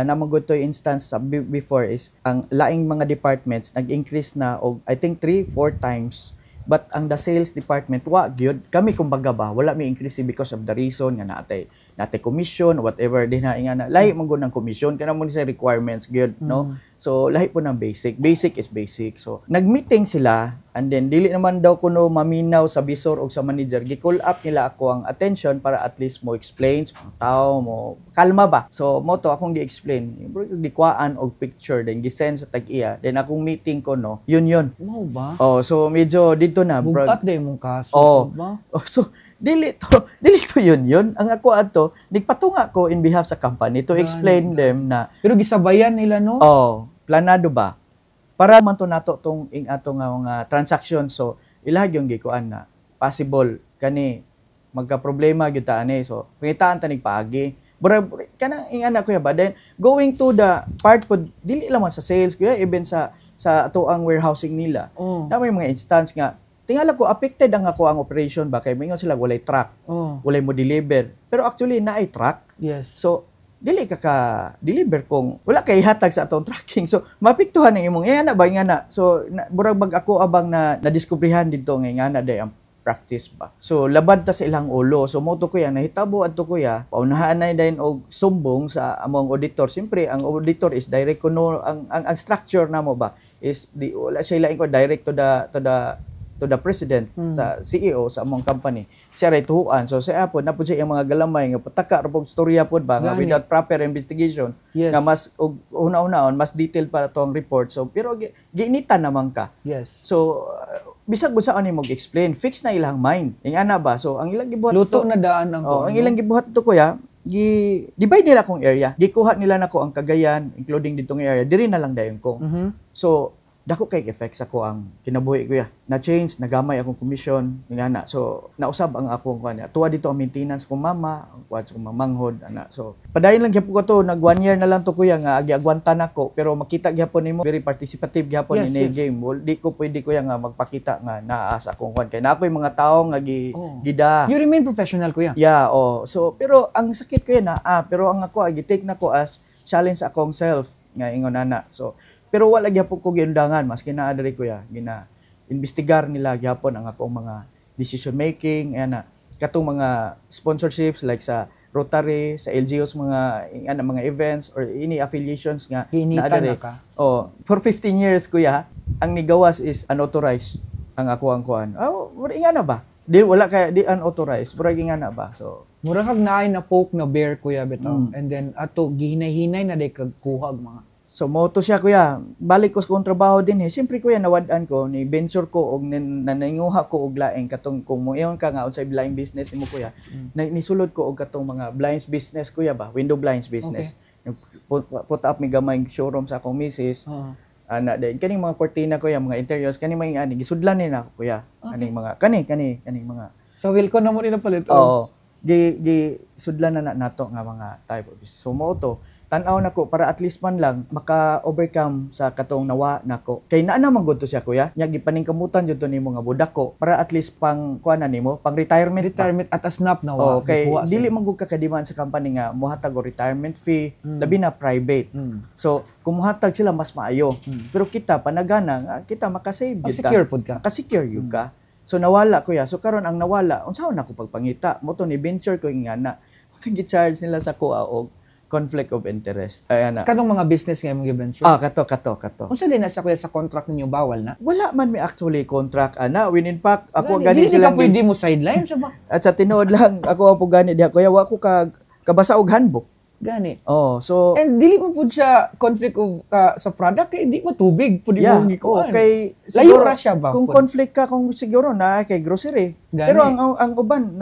Namagod to instance before is ang laing mga departments nag-increase na og I think 3-4 times. But ang the sales department wa gyud kami kumbaga ba wala may increase because of the reason nga natay commission whatever din nga na lahi man gud ng commission kana mo ni sa requirements gyud no. So lahi po ng basic is basic. So nagmeeting sila and then dili naman daw kuno maminaw sa bisor o sa manager gi-call up nila ako ang attention para at least mo explain sa tao mo kalma ba. So mo to akong gi-explain gikwaan og picture then gi-send sa tag-iya then akong meeting ko no yun Mo ba? so medyo dito na bugat day mong kaso ba? So dili to yun ang ako ato nigpatunga ko in behalf sa company to explain them na pero gisabayan nila no. Planado ba para man to nato tong ato nga mga transaction so ilag yung gikuan na possible kani magka problema gyud ta ani so pangitaan ta nig paagi bura kana ingana kuya ba then going to the part pod dili lang man sa sales kuya even sa ato ang warehousing nila na may mga instance nga tingala ko affected ang ako ang operation ba kay mingon sila walay truck walay mo deliver pero actually naay truck so dili ka deliver kung wala kay hatag sa atong tracking so mapiktuhan ang imong na ba nga so burag bag ako abang na nadiskubrihan dito nga na day ang practice ba so labad ta sa ilang ulo so mo to kuya nahitabo adto kuya paunahan na din og sumbong sa among auditor siyempre ang auditor is direct kuno ang structure namo ba is di wala siya lain ko direct to the president sa CEO sa among company siya ray tuhuan so siya po napud siya ang mga galamay nga pataka ra pog storya pod ba nga without proper investigation nga mas una-unaon mas detailed para to ang report so pero giinitan naman ka so bisag busa ani mo explain fix na ilang mind ingana ba so ang ilang gibuhat luto na daan ang ang ilang gibuhat to kuya divide nila kong area gikuha nila nako ang Cagayan including ditong area diri na lang dayon ko so dako kay effect sa ko ang kinabuhi kuya na change nagamay akong commission ngana so nausab ang akong kunya tuwa dito ang maintenance ko mama ang kuwan sa mamanghod ana so padayon lang gyapon ko to nag 1 year na lang to kuya nga agiagwanta nako pero makita gyapon nimo very participative gyapon ini game di ko pwede kuya nga magpakita nga naas akong kuwan kay nakoy mga tawo nga gida you remain professional kuya so pero ang sakit kuya na pero ang ako agi-take nako as challenge akong self nga ingon ana so pero wala gyapon ko giundangan maski naa diri kuya gina-investigar nila gyapon ang akong mga decision making ana katong mga sponsorships like sa Rotary sa LGUs mga events or any affiliations nga naa diri for 15 years kuya ang nigawas is unauthorized ang ako ang kuan ingana ba di wala kay di unauthorized pero ingana ba so mura kag naay na poke na bear kuya bitaw and then ato gihinay-hinay na day kag kuhag mga so moto siya kuya balik ko sa trabaho din siyempre kuya nawad-an ko ni venture ko og nananguha ko og laing katong kung mo iyon ka nga unsay laing business nimo kuya nisulod ko og katong mga blinds business kuya ba window blinds business put up mi gamay showroom sa akong misis ana din kaning mga cortina kuya mga interiors kaning mga ani gisudlan ni na kuya kaning mga kaning mga So Wilcon na mo rin napalit. Oo. Gi sudlan na nato nga mga type of business. So mo to, tan-aw nako para at least man lang maka-overcome sa katong nawa nako. Kay naa naman gud to siya kuya. Nya gipaningkamutan jud to nimo nga budak ko para at least pang kuan na nimo, pang retirement. Retirement at a snap na Oh, kay dili man gud ka kadiman sa company nga mohatag og retirement fee, labi na private. So kung mohatag sila mas maayo. Pero kita panagana nga kita makasave gyud ta. secure pod ka. Ka-secure yun ka. So nawala kuya. So karon ang nawala, unsaon ako pagpangita? Mo to ni venture ko nga na. Gi-charge nila sa kuha og conflict of interest. Ayan na. Kanong mga business nga imong venture? Kato. Unsa din na sa kuya sa contract ninyo bawal na? Wala man may actually contract ana. When in fact, ako Gani gani sila sila pwede mo sideline sa ba? at sa tinuod lang ako po gani diha kuya wa ko kabasa og handbook. Gani. Oh, so And dili mo pud siya conflict of sa product kay di matubig pud yeah, imong gikuan. okay. Layo ra siya ba? Kung conflict ka kung siguro na kay grocery. Gani. Pero ang uban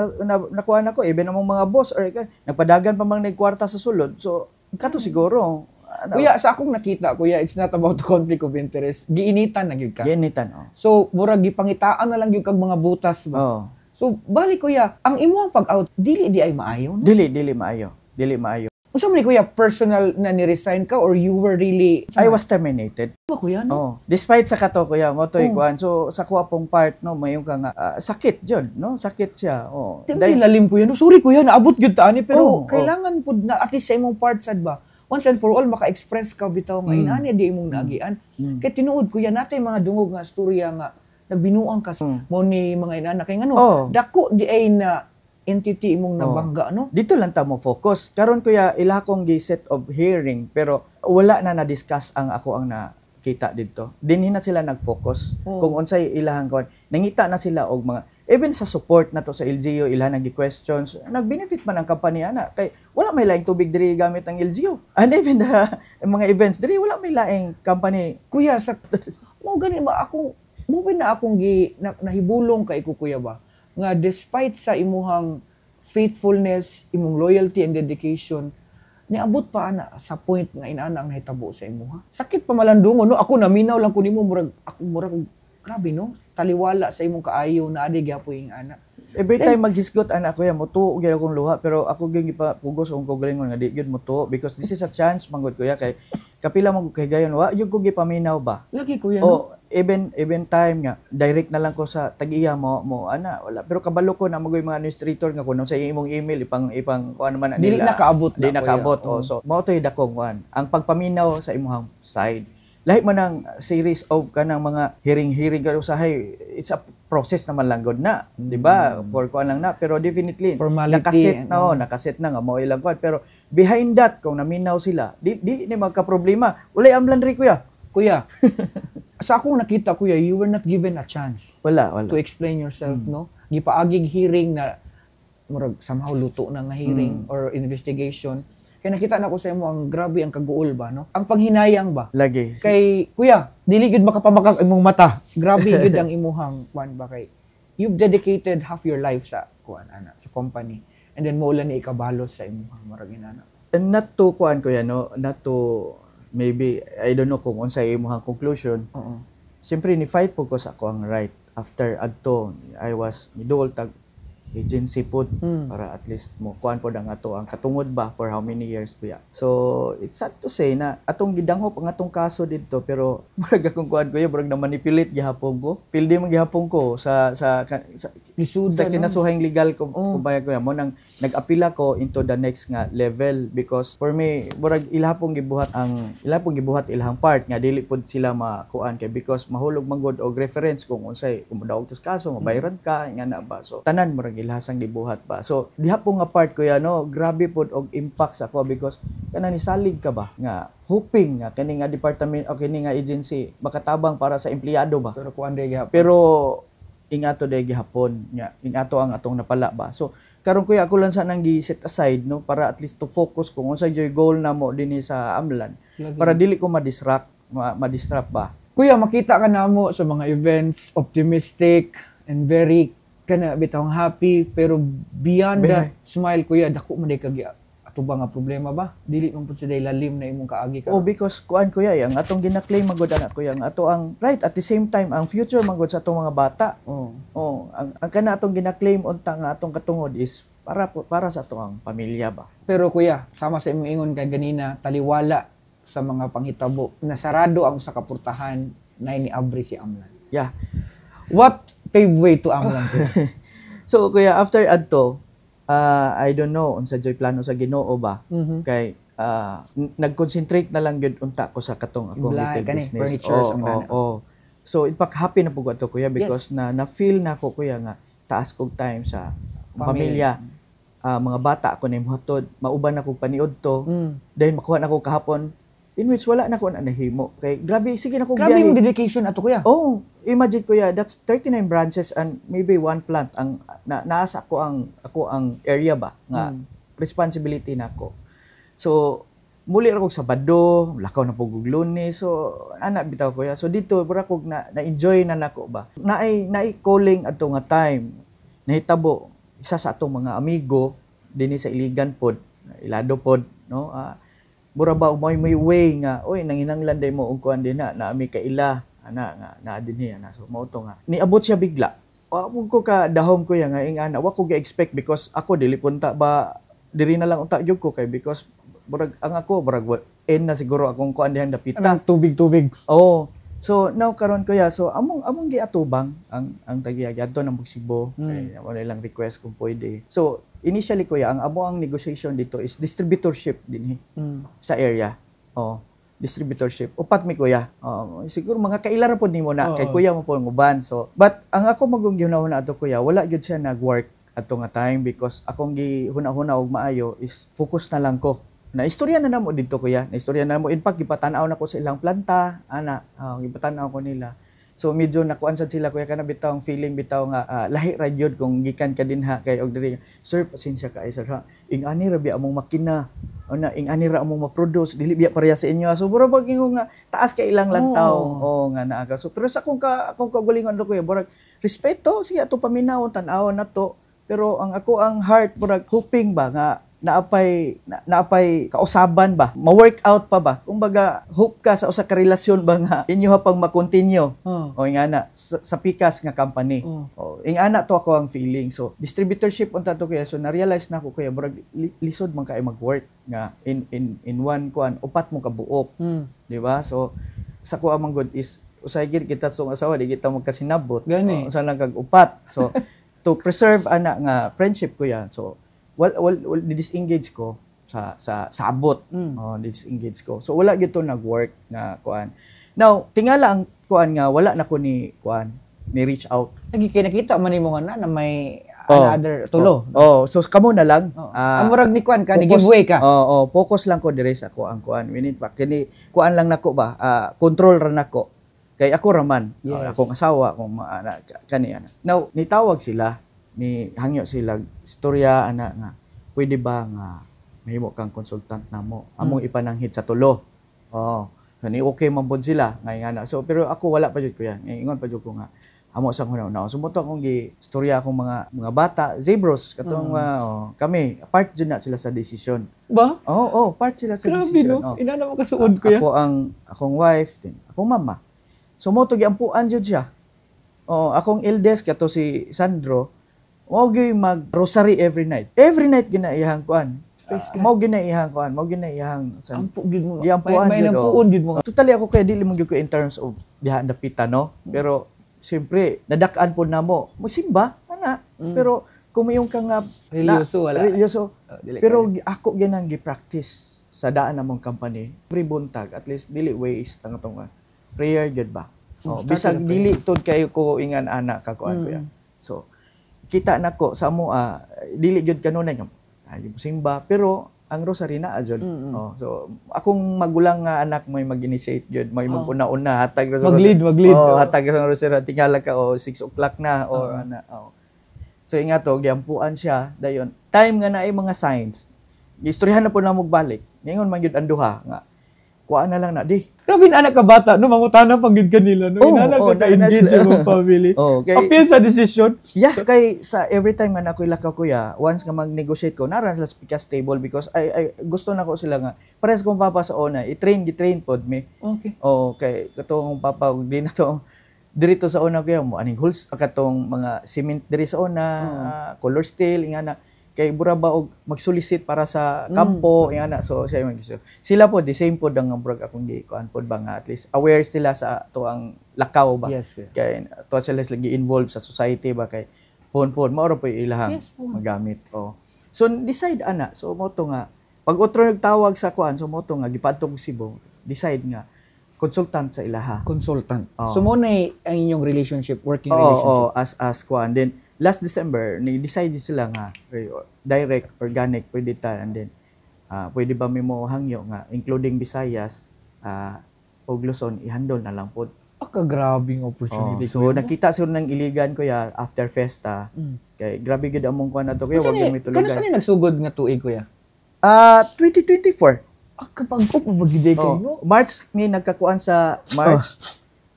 nakuha na ko even among mga boss or nagpadagan pa mang nagkwarta sa sulod. So kato siguro ano, Kuya, sa akong nakita, kuya, it's not about the conflict of interest. Giinitan na gyud ka. ginitan oh. So, murag gipangitaan na lang gyud kag mga butas ba. Oh. So, bali kuya, ang imong pag-out dili di ay maayo. No? Dili maayo. Dili maayo. Unsa man ni kuya, personal na ni-resign ka or you were really I was terminated. ba kuya no? Oh, despite sa kato kuya, mo toy Oh. kuan. So sa kuha pong part no, mayong ka nga sakit jud, no? Sakit siya. Oh. Di ba lalim kuya no? Sorry kuya, naabot gyud ta ani pero Oh, kailangan pud na at least sa imong part sad ba. Once and for all maka-express ka bitaw nga inani di imong naagian. Kay tinuod kuya natay mga dungog nga storya nga nagbinuang ka mo ni mga inana kay ngano Oh. dako di ay na entity imong nabangga no. Dito lang ta mo focus. Karon kuya, ila kong gi-set of hearing pero wala na na-discuss ang ako ang nakita dito. Dinhi na sila nag-focus kung unsay ilahang kon. Nangita na sila og mga even sa support na to sa LGU ila nag-questions. Nag-benefit man ang company ana kay wala may laing tubig diri gamit ang LGU. And even the mga events diri wala may laing company. Kuya sa mo gani ba ako mo na akong nahibulong kay ko kuya ba nga despite sa imuhang faithfulness, imong loyalty and dedication, niabot pa ana sa point nga inaana ang nahitabo sa imuha. Sakit pa malandungon no, ako naminaw lang ko nimo murag ako murag grabe no, taliwala sa imong kaayo na adi gyapon ing ana. Every time maghisgot ana kuya mo tuo gyud akong luha pero ako gyud gipapugos ang kagalingon nga di gyud mo tuo because this is a chance manggod kuya kay kapila mo kay gayon wa gyud ko gipaminaw ba. Lagi kuya no. Oh, even time nga direct na lang ko sa tag-iya mo ana wala pero kabalo ko na magoy mga administrator nga kuno sa imong email ipang kuan man Dili nila. nakaabot Dili na, nakaabot. kuya. Oh, so mao toy dakong kuan. Ang pagpaminaw sa imong side. Lahi man ang series of kanang mga hearing kayo usahay it's a process naman lang god na, di ba? For kuan lang na pero definitely Formality, nakaset na nakaset na nga mao ilang kuan pero behind that kung naminaw sila di ni magka-problema. Walay amlan ri kuya. Kuya, sa akong nakita kuya, you were not given a chance Wala. to explain yourself, no? Gipaagig hearing na murag somehow luto na nga hearing or investigation. Kaya nakita na ko sa imo ang grabe ang kaguol ba, no? Ang panghinayang ba? Lagi. Kay kuya, dili gud makapamakak imong mata. Grabe gud ang imuhang kuan ba kay you've dedicated half your life sa kuan ana sa company. And then mo ulan ni ikabalo sa imong murag inana. And not to kuan kuya no, not to maybe I don't know kung unsay imong conclusion. Oo. Siyempre ni fight po ko sa ako ang right after adto I was niduol tag agency pod para at least mo kuan pod ang ato ang katungod ba for how many years kuya. So it's sad to say na atong gidanghop ang atong kaso didto pero murag akong kuan kuya murag na manipulate gihapon ko. Pildi man gihapon ko sa Lisod sa kinasuhang legal ko kumbaga kuya mo nang nag-apila ko into the next nga level because for me murag ilahapong gibuhat ilahang part nga dili pod sila makuan kay because mahulog manggod og reference kung unsay kung daog tos kaso mabayran ka nga na ba so tanan murag ilahasang gibuhat ba so dihapong nga part kuya no grabe pod og impact sa ako because kana ni salig ka ba nga hoping nga kani nga department o kani nga agency makatabang para sa empleyado ba Pero kuan day gihapon. pero ingato day gihapon nya ingato ang atong napala ba so karon kuya ako lang sa nang gi-set aside no para at least to focus kung unsa joy goal na mo dinhi sa Amlan para dili ko ma-distract ba Kuya, makita ka na mo sa mga events, optimistic and very kana bitawng happy pero beyond that smile kuya dako man day kag atuba nga problema ba? Dili man pud sila lalim na imong kaagi Oh, karon. because kuan kuya, ang atong gina-claim magud anak kuya, ang ato ang right at the same time ang future magud sa atong mga bata. Oh. Oh, ang kana atong gina-claim unta nga atong katungod is para sa atong pamilya ba. Pero kuya, sama sa imong ingon kay ganina, taliwala sa mga panghitabo. Nasarado ang sa kapurtahan na iniabri si Amlan. Yeah. What paved way to Amlan kuya? So kuya, after adto, I don't know unsa joy plano sa Ginoo ba. Mhm. Kay nag-concentrate na lang gyud unta ko sa katong akong Black, little kani, business. furnitures ang nana. So in fact happy na pud ko ato kuya because na-feel na ko kuya nga taas kog time sa pamilya. Mga bata ako na imuhatod, mauban ako paniod to. Dahil makuha na ako kahapon in which wala na ko na nahimo. Kay grabe sige na ko Grabe yung dedication ato kuya. Oh, imagine kuya, that's 39 branches and maybe one plant ang naasa ako ang area ba nga responsibility nako. So muli ra kog Sabado, lakaw na pug og Lunes. So ana bitaw kuya. So dito pura kog na-enjoy na nako ba. Naay calling adto nga time. Nahitabo isa sa atong mga amigo dinhi sa Iligan pod, Ilado pod, no? Mura ba may way nga oy nanginanglan day mo og kuan din na ami kaila ana nga naa dinhi ana. So mao to nga niabot siya bigla. Wa ko ka dahom ko ya nga ingana wa ko gi-expect because ako dili punta ba diri na lang unta gyud ko kay because murag ang ako murag end na siguro akong kuan dihang dapita. Anang tubig-tubig. Oh. So now karon kuya so among giatubang ang tagiya adto nang Cebu kay wala lang request kung pwede. So initially kuya ang amo ang negotiation dito is distributorship dinhi sa area. Oh, distributorship. Upat mi kuya. Siguro mga kaila ra pod nimo na kay kuya mo po nguban. So but ang ako magong gihunahuna ato kuya wala gyud siya nag-work ato nga time because akong gihuna-huna og maayo is focus na lang ko. Naistorya na namo dito kuya. Naistorya na mo in fact gipatan-aw na ko sa ilang planta ana. Gipatan-aw ko nila. So medyo nakuan sad sila kuya kana bitaw ang feeling bitaw nga lahi ra gyud kung gikan ka dinha kay og diri sir pasensya ka sir ha. Ing-ani ra biya among makina. Ana ing-ani ra among ma-produce dili biya pareha sa inyo. So bura pag ingon nga taas kay ilang lantaw. Nga naa ka. So pero sa akong kagalingon do kuya burag respeto siya ato paminaw tan-awon nato. Pero ang heart burag hoping ba nga naapay kausaban ba ma-work out pa ba kumbaga hope ka sa usa ka relasyon ba nga inyo ha pang ma-continue o ingana sa pikas nga company o ingana to ako ang feeling so distributorship unta to kaya so na-realize na ko kaya murag lisod man kay mag-work nga in one kuan upat mo kabuok di ba so sa ko amang good is usay gid kita sa asawa di kita magkasinabot gani usa lang kag upat so to preserve ana nga friendship ko ya so disengage ko sa abot. Disengage ko. So wala gito nag-work na kuan. Now, tingala ang kuan nga wala na ko ni kuan ni reach out. Lagi kay nakita man nimo nga na may another tulo. So kamo na lang. Amurag ni kuan ka ni giveaway ka. Focus lang ko dire sa ko ang kuan. Winit pa kini kuan lang nako ba. Control ra nako. Kay ako raman. Akong asawa akong kani ana. Now, nitawag sila ni hangyo sila istorya ana nga pwede ba nga mahimo kang consultant namo among ipananghit sa tulo kani okay man pod sila nga so pero ako wala pa jud ko yan ingon pa jud ko nga amo sa una sumuto akong istorya akong mga bata zebros katong kami part jud na sila sa decision ba part sila sa grabe decision no inana mo kasuod ko ya ako akong wife din akong mama sumuto giampuan jud siya akong eldest kato si Sandro mao gyud mag-rosary every night. Every night ginaihang kuan. Mao ginaihang kuan, mao ginaihang ampo gyud mo. Giampuan may nampuon gyud mo. Totally ako kay dili mo gyud ko in terms of diha dapita no. Pero siyempre nadak-an pod namo. Magsimba ana. Pero kung mayong ka nga religyoso wala. Religyoso. Pero ako ginang gi-practice sa daan namong company. Every buntag at least dili waste ang atong prayer gyud ba. Bisag dili tud kayo ko ingan ana ka kuan ko ya. So kita nako sa mo dili gyud kanunay nga simba pero ang rosary na jud so akong magulang nga anak may mag-initiate gyud may maguna-una hatag mag-lead hatag sa rosary tingala ka 6 o'clock na ana so inga to giampuan siya dayon time nga naay mga signs gistoryahan na po na mo balik ningon man gyud ang duha nga kuha na lang na di. Grabe na anak ka bata, no? Mangutana pag yun kanila, no? Inana ka ka-engage sa mong family. Appeal sa decision. Yeah, kay sa every time nga nakoy lakaw kuya, once nga mag-negotiate ko, naran sila speak stable because I gusto na ko sila nga, pares kong papa sa una, gitrain pod me. Okay. Kay katong papa, di na to, dirito sa una kuya mo, aning holes, katong mga cement diri sa una, color steel, nga na, kay bura ba og magsolicit para sa kampo nga na so siya man gusto sila po the same pod ang brog akong gikuan pod ba nga at least aware sila sa to ang lakaw ba kay to sila lagi involved sa society ba kay pon mao po ilahang magamit so decide ana so mo to nga pag otro nagtawag sa kuan so mo to nga gipadto ko Cebu decide nga consultant sa ilaha so mo na ang inyong relationship working relationship as kuan then last December, ni-decide sila nga direct, organic, pwede ta, and then pwede ba may mo hangyo nga, including Visayas, o Luzon, i-handle na lang po. Grabing opportunity. So, nakita siguro ng iligan ko ya after Festa. Kay grabe gid among kuan ato kaya wag mi tulugan. Kano saan nagsugod nga tuig kuya? 2024. Kapag ko magide kayo. March may nagkakuan sa March.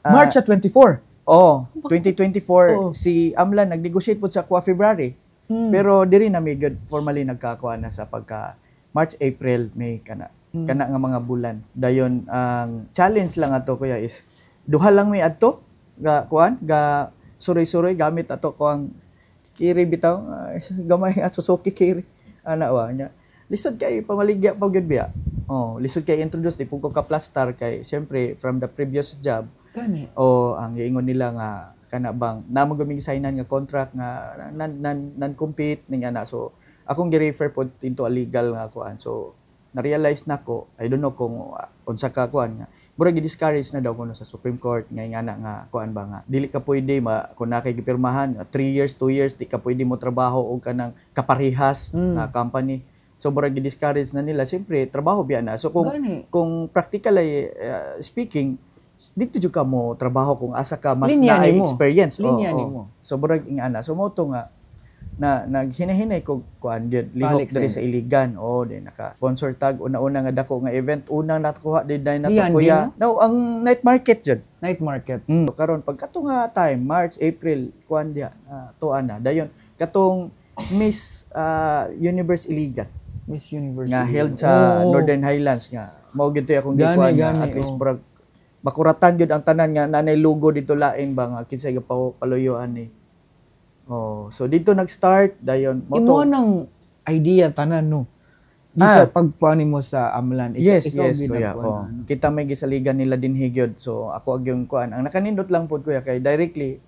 March 24. 2024 si Amlan nag-negotiate po sa February. Pero diri na may good formally nagkakuha na sa pagka March, April, May kana nga mga bulan. Dayon ang challenge lang ato kuya is duha lang may adto ga kuan ga suroy-suroy gamit ato ko ang kiri bitaw gamay nga Suzuki kiri ana wa nya. Lisod kay pamaligya pa gyud biya. Lisod kay introduce di pug ko ka plaster kay syempre from the previous job ang giingon nila nga kana bang namo gaming signan nga contract nga non-compete ning ana so akong gi-refer po into a legal nga kuan so na-realize nako I don't know kung unsa ka kuan nga murag gi-discourage na daw kuno sa Supreme Court nga ana nga kuan ba nga dili ka pwede kung nakay gipirmahan 3 years 2 years di ka pwede mo trabaho og kanang kaparehas na company so murag gi-discourage na nila siyempre trabaho biya na so kung practically speaking dito jud ka mo trabaho kung asa ka mas naay experience so burag ingana so mo to nga na naghinahinay ko kuan gyud lihok diri sa iligan din naka sponsor tag una-una nga dako nga event unang nakuha din nato kuya now ang night market jud karon pagkato nga time March April kuan dia tuan na dayon katong Miss Universe Iligan nga held sa Northern Highlands nga mao gyud akong gikuan at least burag makuratan gyud ang tanan nga nanay logo dito lain ba nga kinsay paluyoan ni. So dito nag-start dayon mo imo nang idea tanan no. Dito pagpuani mo sa Amlan yes kuya kita may gisaligan nila din higyod so ako ag yung kuan ang nakanindot lang pud kuya kay directly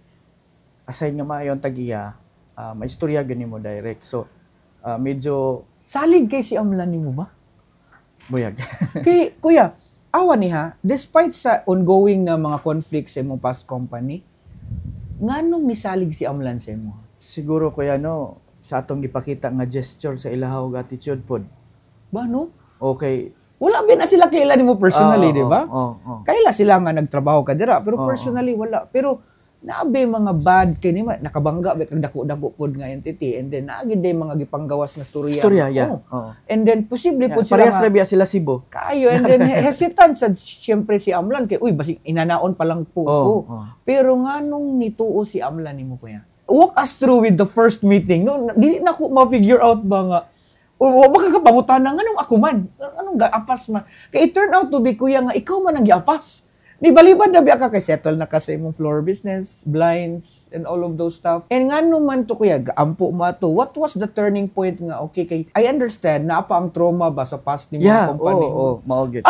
aside nga maayon tagiya maistorya gani mo direct so medyo salig kay si Amlan nimo ba? Buyag. Kay kuya awan niha, despite sa ongoing na mga conflicts sa imong past company, nganong misalig si Amlan sa imo? Siguro kuya no, sa atong gipakita nga gesture sa ilahaw ug attitude pod. Ba no? Okay. Wala ba na sila kaila nimo personally, di ba? Kaila sila nga nagtrabaho ka dira, pero personally wala. Pero naabe mga bad kay nimo nakabangga ba kag dako-dako pod nga entity and then naagid day mga gipanggawas nga storya. And then posible pod sila parehas ra biya sila Cebu. Kayo and then hesitant sad siyempre si Amlan kay basig inanaon pa lang po. Pero nganong nituo si Amlan nimo kuya? Walk us through with the first meeting. No, dili na ko ma-figure out ba nga o baka kapangutana nganong ako man anong gaapas man kay it turn out to be kuya nga ikaw man ang giapas. Di balibad na biya ka kay settle na ka sa imong floor business, blinds, and all of those stuff. And nga naman to kuya, ampo mo ato, what was the turning point nga, okay, kay, I understand, na pa ang trauma ba sa past ni mga company? Maugit.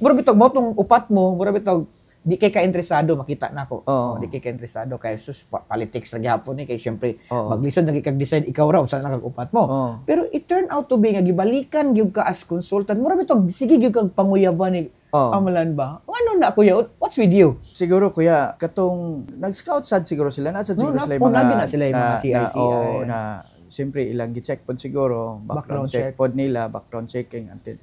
Mura bitog mo itong upat mo, mura bitog, di kay ka-interesado, makita na ko. Di kay ka-interesado, kay sus, politics na gyapon ni, kay syempre, maglisod, nagkikag-decide, ikaw raw, saan nakag-upat mo. Pero it turned out to be, nga, gibalikan, gyud ka as consultant, mura bitog, sige, gyud kang panguyaban ni, Amalan ba? Ano na kuya? What's with you? Siguro kuya, katong nag-scout sad siguro sila. Nasad siguro sila yung mga sila yung mga CICI. Na siyempre ilang gi-check pod siguro, background check pod nila, background checking until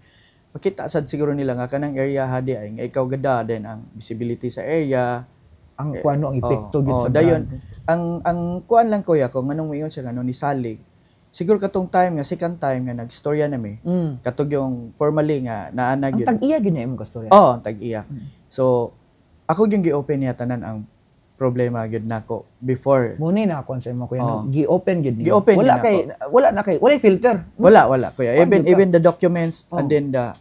makita sad siguro nila nga kanang area hadi ay nga ikaw gada din ang visibility sa area. Ang kuano ang epekto gid sa dayon. Ang kuan lang kuya kung anong moingon siya ni salig. siguro katong time nga second time nga nagstorya nami. Katog yung formally nga naana Ang gyud. tag-iya gina imong kastorya. Oh, tag-iya. So ako yung gi-open niya tanan ang problema gyud nako before. Mo ni na ako sa imo kuya, Oh. gi-open gyud niyo. Gi-open Wala gyud kay wala filter. Wala kuya. Ano ka? Even the documents Oh. and then the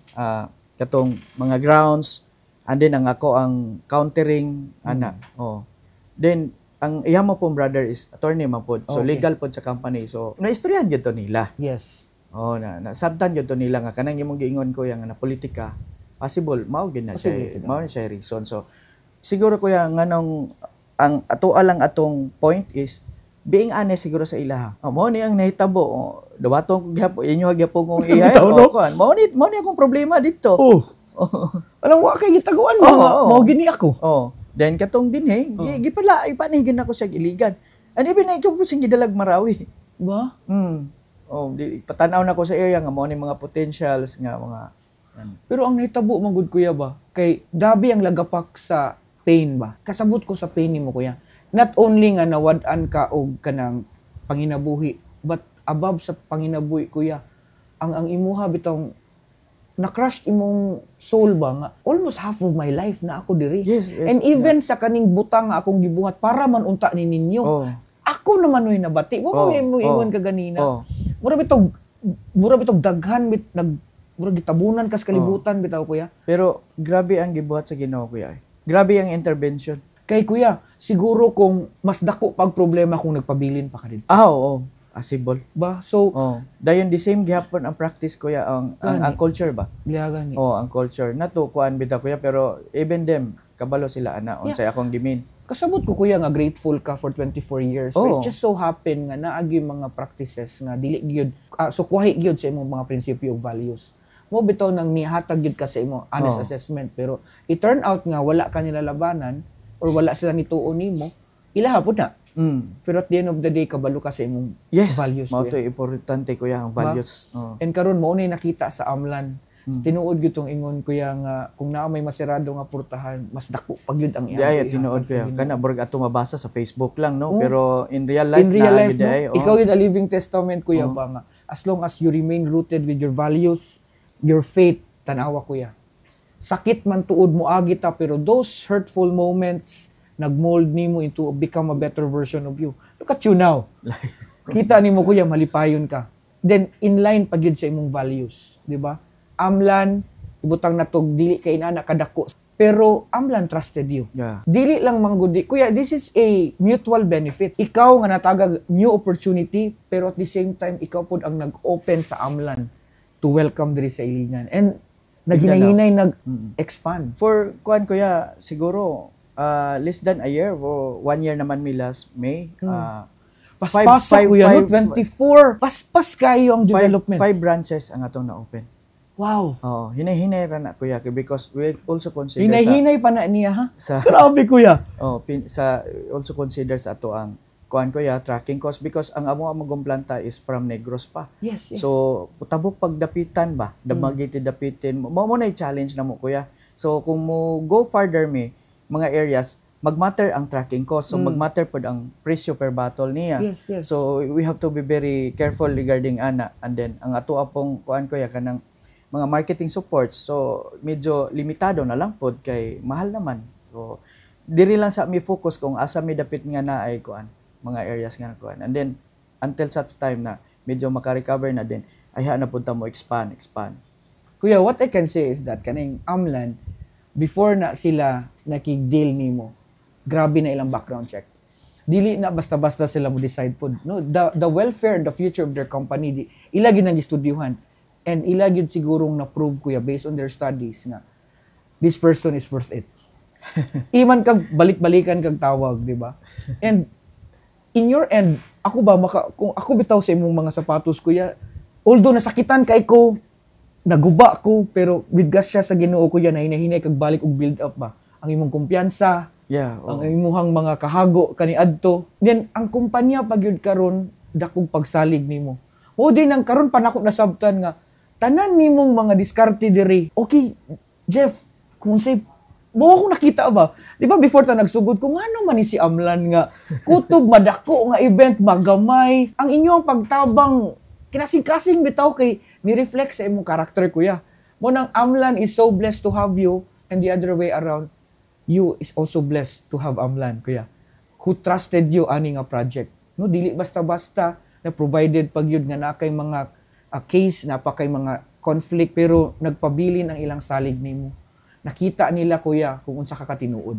katong mga grounds and then ang ako ang countering ana. Oh. Then ang iya mo pong brother is attorney man pod. So Okay. legal pod sa company. So naistoryahan gyud to nila. Yes. Oh, sabtan gyud to nila nga kanang imong giingon ko yang na politika. Possible mao gyud na Possible siya. gyud. Mao na siya reason. So siguro kuya nganong ang ato lang atong point is being honest siguro sa ilaha. Mao ni ang nahitabo. Dawaton ko gyapon inyo gyapon kong iya. Mao ni akong problema dito. Oh. Alam wa kay gitaguan mo. Oo. Mao gini ako. Oh, then katong dinhi, gipala ipanigan ako siya iligan. And even na ikaw po sing gidalag Marawi. Ba? Oh, patanaw na ko sa area nga mao ni mga potentials nga mga Pero ang nahitabo man gud kuya ba, kay dabi ang lagapak sa pain ba. Kasabot ko sa pain nimo kuya. Not only nga nawad-an ka og kanang panginabuhi, but above sa panginabuhi kuya, ang imuha bitong na-crush imong soul ba nga almost half of my life na ako diri. Yes, And even sa kaning butang nga akong gibuhat para man unta ni ninyo. Oh. Ako naman oy nabati. Mo Oh, mo ingon ka Oh. ganina. Mura bitog daghan mura gitabunan kas kalibutan bitaw kuya. Pero grabe ang gibuhat sa Ginoo kuya. Grabe ang intervention. Kay kuya, siguro kung mas dako pag problema kung nagpabilin pa ka din. Oo. Asibol. Ba? So, Oh. Dayon the same gihapon ang practice kuya ang culture ba? liagan ni. Oh, ang culture. Nato kuan bitaw kuya pero even them kabalo sila ana unsay akong gimin. Kasabot ko kuya nga grateful ka for 24 years. Oh. But it's just so happen nga naagi mga practices nga dili gyud so kuhi gyud sa imong mga prinsipyo ug values. Mo bitaw nang nihatag gyud ka sa imong honest assessment pero it turn out nga wala ka nila labanan or wala sila nituon nimo, ilaha pud na. Pero at the end of the day kabalo ka sa imong values. Mao kuya. to importante kuya ang values. Oh. And karon mo na nakita sa Amlan. Tinuod gyud tong ingon kuya nga kung naa may masirado nga portahan, mas dako pag yun ang Daya tinuod kuya. Kana burg ato mabasa sa Facebook lang no, pero in real life no? ay, Ikaw yun a living testament kuya ba nga as long as you remain rooted with your values, your faith, tanawa kuya. Sakit man tuod mo agi ta pero those hurtful moments nagmold nimo into become a better version of you. Look at you now. Kita nimo kuya malipayon ka. Then in line pag yun sa imong values, di ba? Amlan ibutang natog dili kay inana kadako. Pero Amlan trusted you. Yeah. Dili lang manggudi. Kuya, this is a mutual benefit. Ikaw nga natagag new opportunity pero at the same time ikaw pud ang nag-open sa Amlan to welcome diri sa ilingan. And naghinay-hinay nag-expand. For kuan kuya, siguro less than a year o 1 year naman mi last May. Paspas kuya, no? 24. Paspas kayo ang development. 5 branches ang atong na-open. Wow. Oh, hinay-hinay ra na kuya because we also consider Hinay-hinay pa na niya ha? sa Grabe kuya. also consider sa ato ang kuan kuya tracking cost because ang amo planta is from Negros pa. Yes, yes. So putabok pagdapitan ba, damagiti dapitin mo na challenge na mo kuya. So kung mo go farther mga areas magmatter ang tracking cost. So magmatter pod ang presyo per bottle niya. Yes, yes. So we have to be very careful regarding ana and then ang ato apong kuan kuya kanang mga marketing supports. So medyo limitado na lang pod kay mahal naman. So diri lang sa mi focus kung asa mi dapit nga na ay kuan mga areas nga na kuan. And then until such time na medyo maka-recover na din ay na punta mo expand. Kuya, what I can say is that kaning Amlan before na sila nakig-deal nimo, grabe na ilang background check. Dili na basta-basta sila mo decide food. No, the welfare, the future of their company, ila gyud nang gistudyuhan. And ila gyud sigurong na-prove kuya based on their studies nga this person is worth it. Iman kag balik-balikan kag tawag, di ba? And in your end, ako ba kung ako bitaw sa imong mga sapatos kuya, although nasakitan kay ko, naguba ko, pero with gas siya sa Ginoo kuya na hinahinay kag balik og build up ba. Ang imong kumpiyansa, ang imuhang mga kahago kaniadto. Then ang kumpanya pagyud karon dakog pagsalig nimo. O din ang karon pa nako nasabtan nga tanan nimong mga diskarte diri. Okay, Jeff, kung say mo akong nakita ba? Di ba before ta nagsugod kung ano man ni si Amlan nga kutob madako nga event magamay. Ang inyong pagtabang kinasing-kasing bitaw kay ni-reflect sa imong character, kuya. Mo nang Amlan is so blessed to have you, and the other way around, you is also blessed to have Amlan, kuya, who trusted you ani nga project. No, dili basta-basta na provided pag yun nga na kay mga case, na pa kay mga conflict, pero nagpabilin ang ilang salig nimo. Nakita nila, kuya, kung unsa ka katinuod.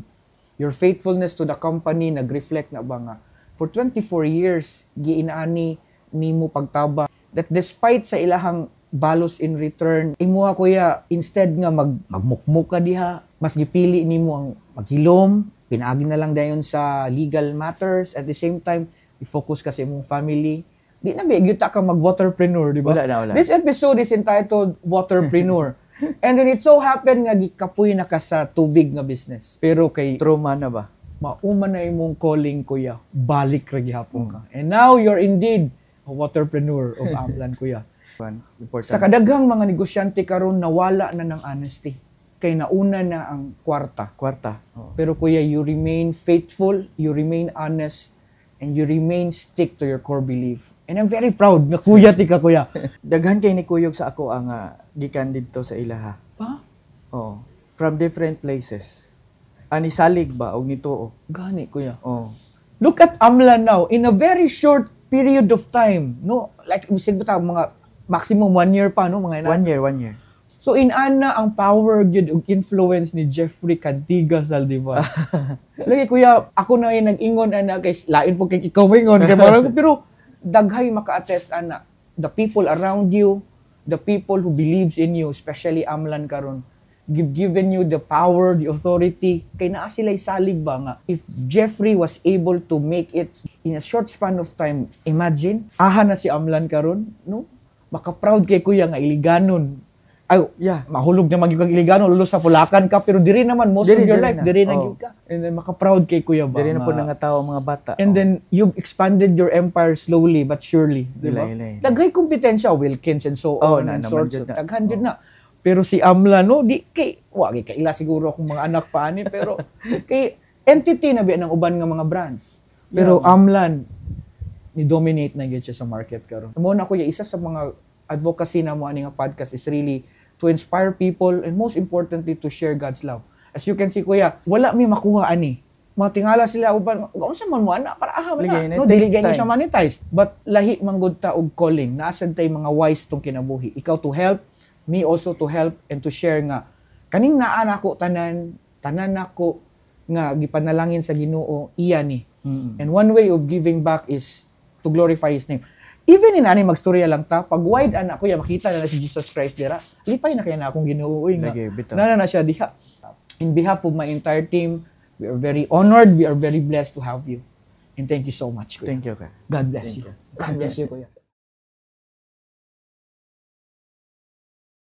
Your faithfulness to the company nag-reflect na ba nga for 24 years giinaani nimo pagtaba that despite sa ilahang balos in return, imuha, kuya, instead nga magmukmuk ka diha, mas gipili nimo ang maghilom, pinaagi na lang dayon sa legal matters, at the same time i-focus ka sa imong family. Di na gyuta ka mag-waterpreneur, di ba? Wala. This episode is entitled Waterpreneur. And then it so happened nga gikapoy na ka sa tubig nga business. Pero kay Trauma na ba? mauma na imong calling, kuya, balik ra gihapon ka. And now you're indeed a waterpreneur of Amlan, kuya. Important. Sa kadaghang mga negosyante karon nawala na ng honesty. Kay nauna na ang kwarta. Kwarta. Oo. Pero kuya, you remain faithful, you remain honest, and you remain stick to your core belief. And I'm very proud nga kuya tika, kuya. Daghan kay ni kuyog sa ako ang gikan dito sa ilaha. Pa? Oh, from different places. Ani salig ba og nituo? Gani, kuya. Oh. Look at Amlan now, in a very short period of time, no? Like, bisig ba mga maximum 1 year pa, no? Mga 1 year, 1 year. So, inana ang power, yun, ug influence ni Jeffrey Cantiga Zaldivar. Lagi, kuya, ako na yung nag-ingon, ana, kay lain po kay ikaw ingon. Pero, daghay maka-attest, ana, the people around you, the people who believes in you, especially Amlan karon, given you the power, the authority, kay naa sila'y salig ba nga. If Jeffrey was able to make it in a short span of time, imagine, aha na si Amlan karon, no? Maka-proud kay kuya nga iliganon. Ay, Yeah. mahulog na magyug kag iligano, lalo sa Pulakan ka, pero diri naman, most of your life, diri na gyud ka. And then, maka-proud kay kuya ba? Dili na po nga- nga tao mga bata. And then, you've expanded your empire slowly but surely. Di ba? Hilay. Daghay kompetensya, Wilkins and so Oh, on na and naman sorts. jud na. Daghan jud na. Pero si Amlan, no, di kay, wagi kaila siguro akong mga anak pa ani, pero kay entity na biya ng uban nga mga brands. Pero Amlan, ni-dominate na gyud siya sa market karon. Mo na kuya, isa sa mga advocacy na mo ani nga podcast is really to inspire people and most importantly to share God's love. As you can see, kuya, wala may makuha ani. Matingala sila uban, unsa man mo ana para aha man Ligay na. na, No, take dili gani time. siya monetized. But lahi man gud ta og calling. Naasad tay mga wise tong kinabuhi. Ikaw to help, me also to help and to share nga kaning naa nako tanan nako nga gipanalangin sa Ginoo iya ni. And one way of giving back is to glorify His name. Even in ani magstorya lang ta, pag wide ana kuya makita na si Jesus Christ dira. Lipay na kaya na akong Ginoo uy nga. Lagi, bitaw. Na siya diha. In behalf of my entire team, we are very honored, we are very blessed to have you. And thank you so much, kuya. Thank you, ka. God bless you. God bless you, kuya.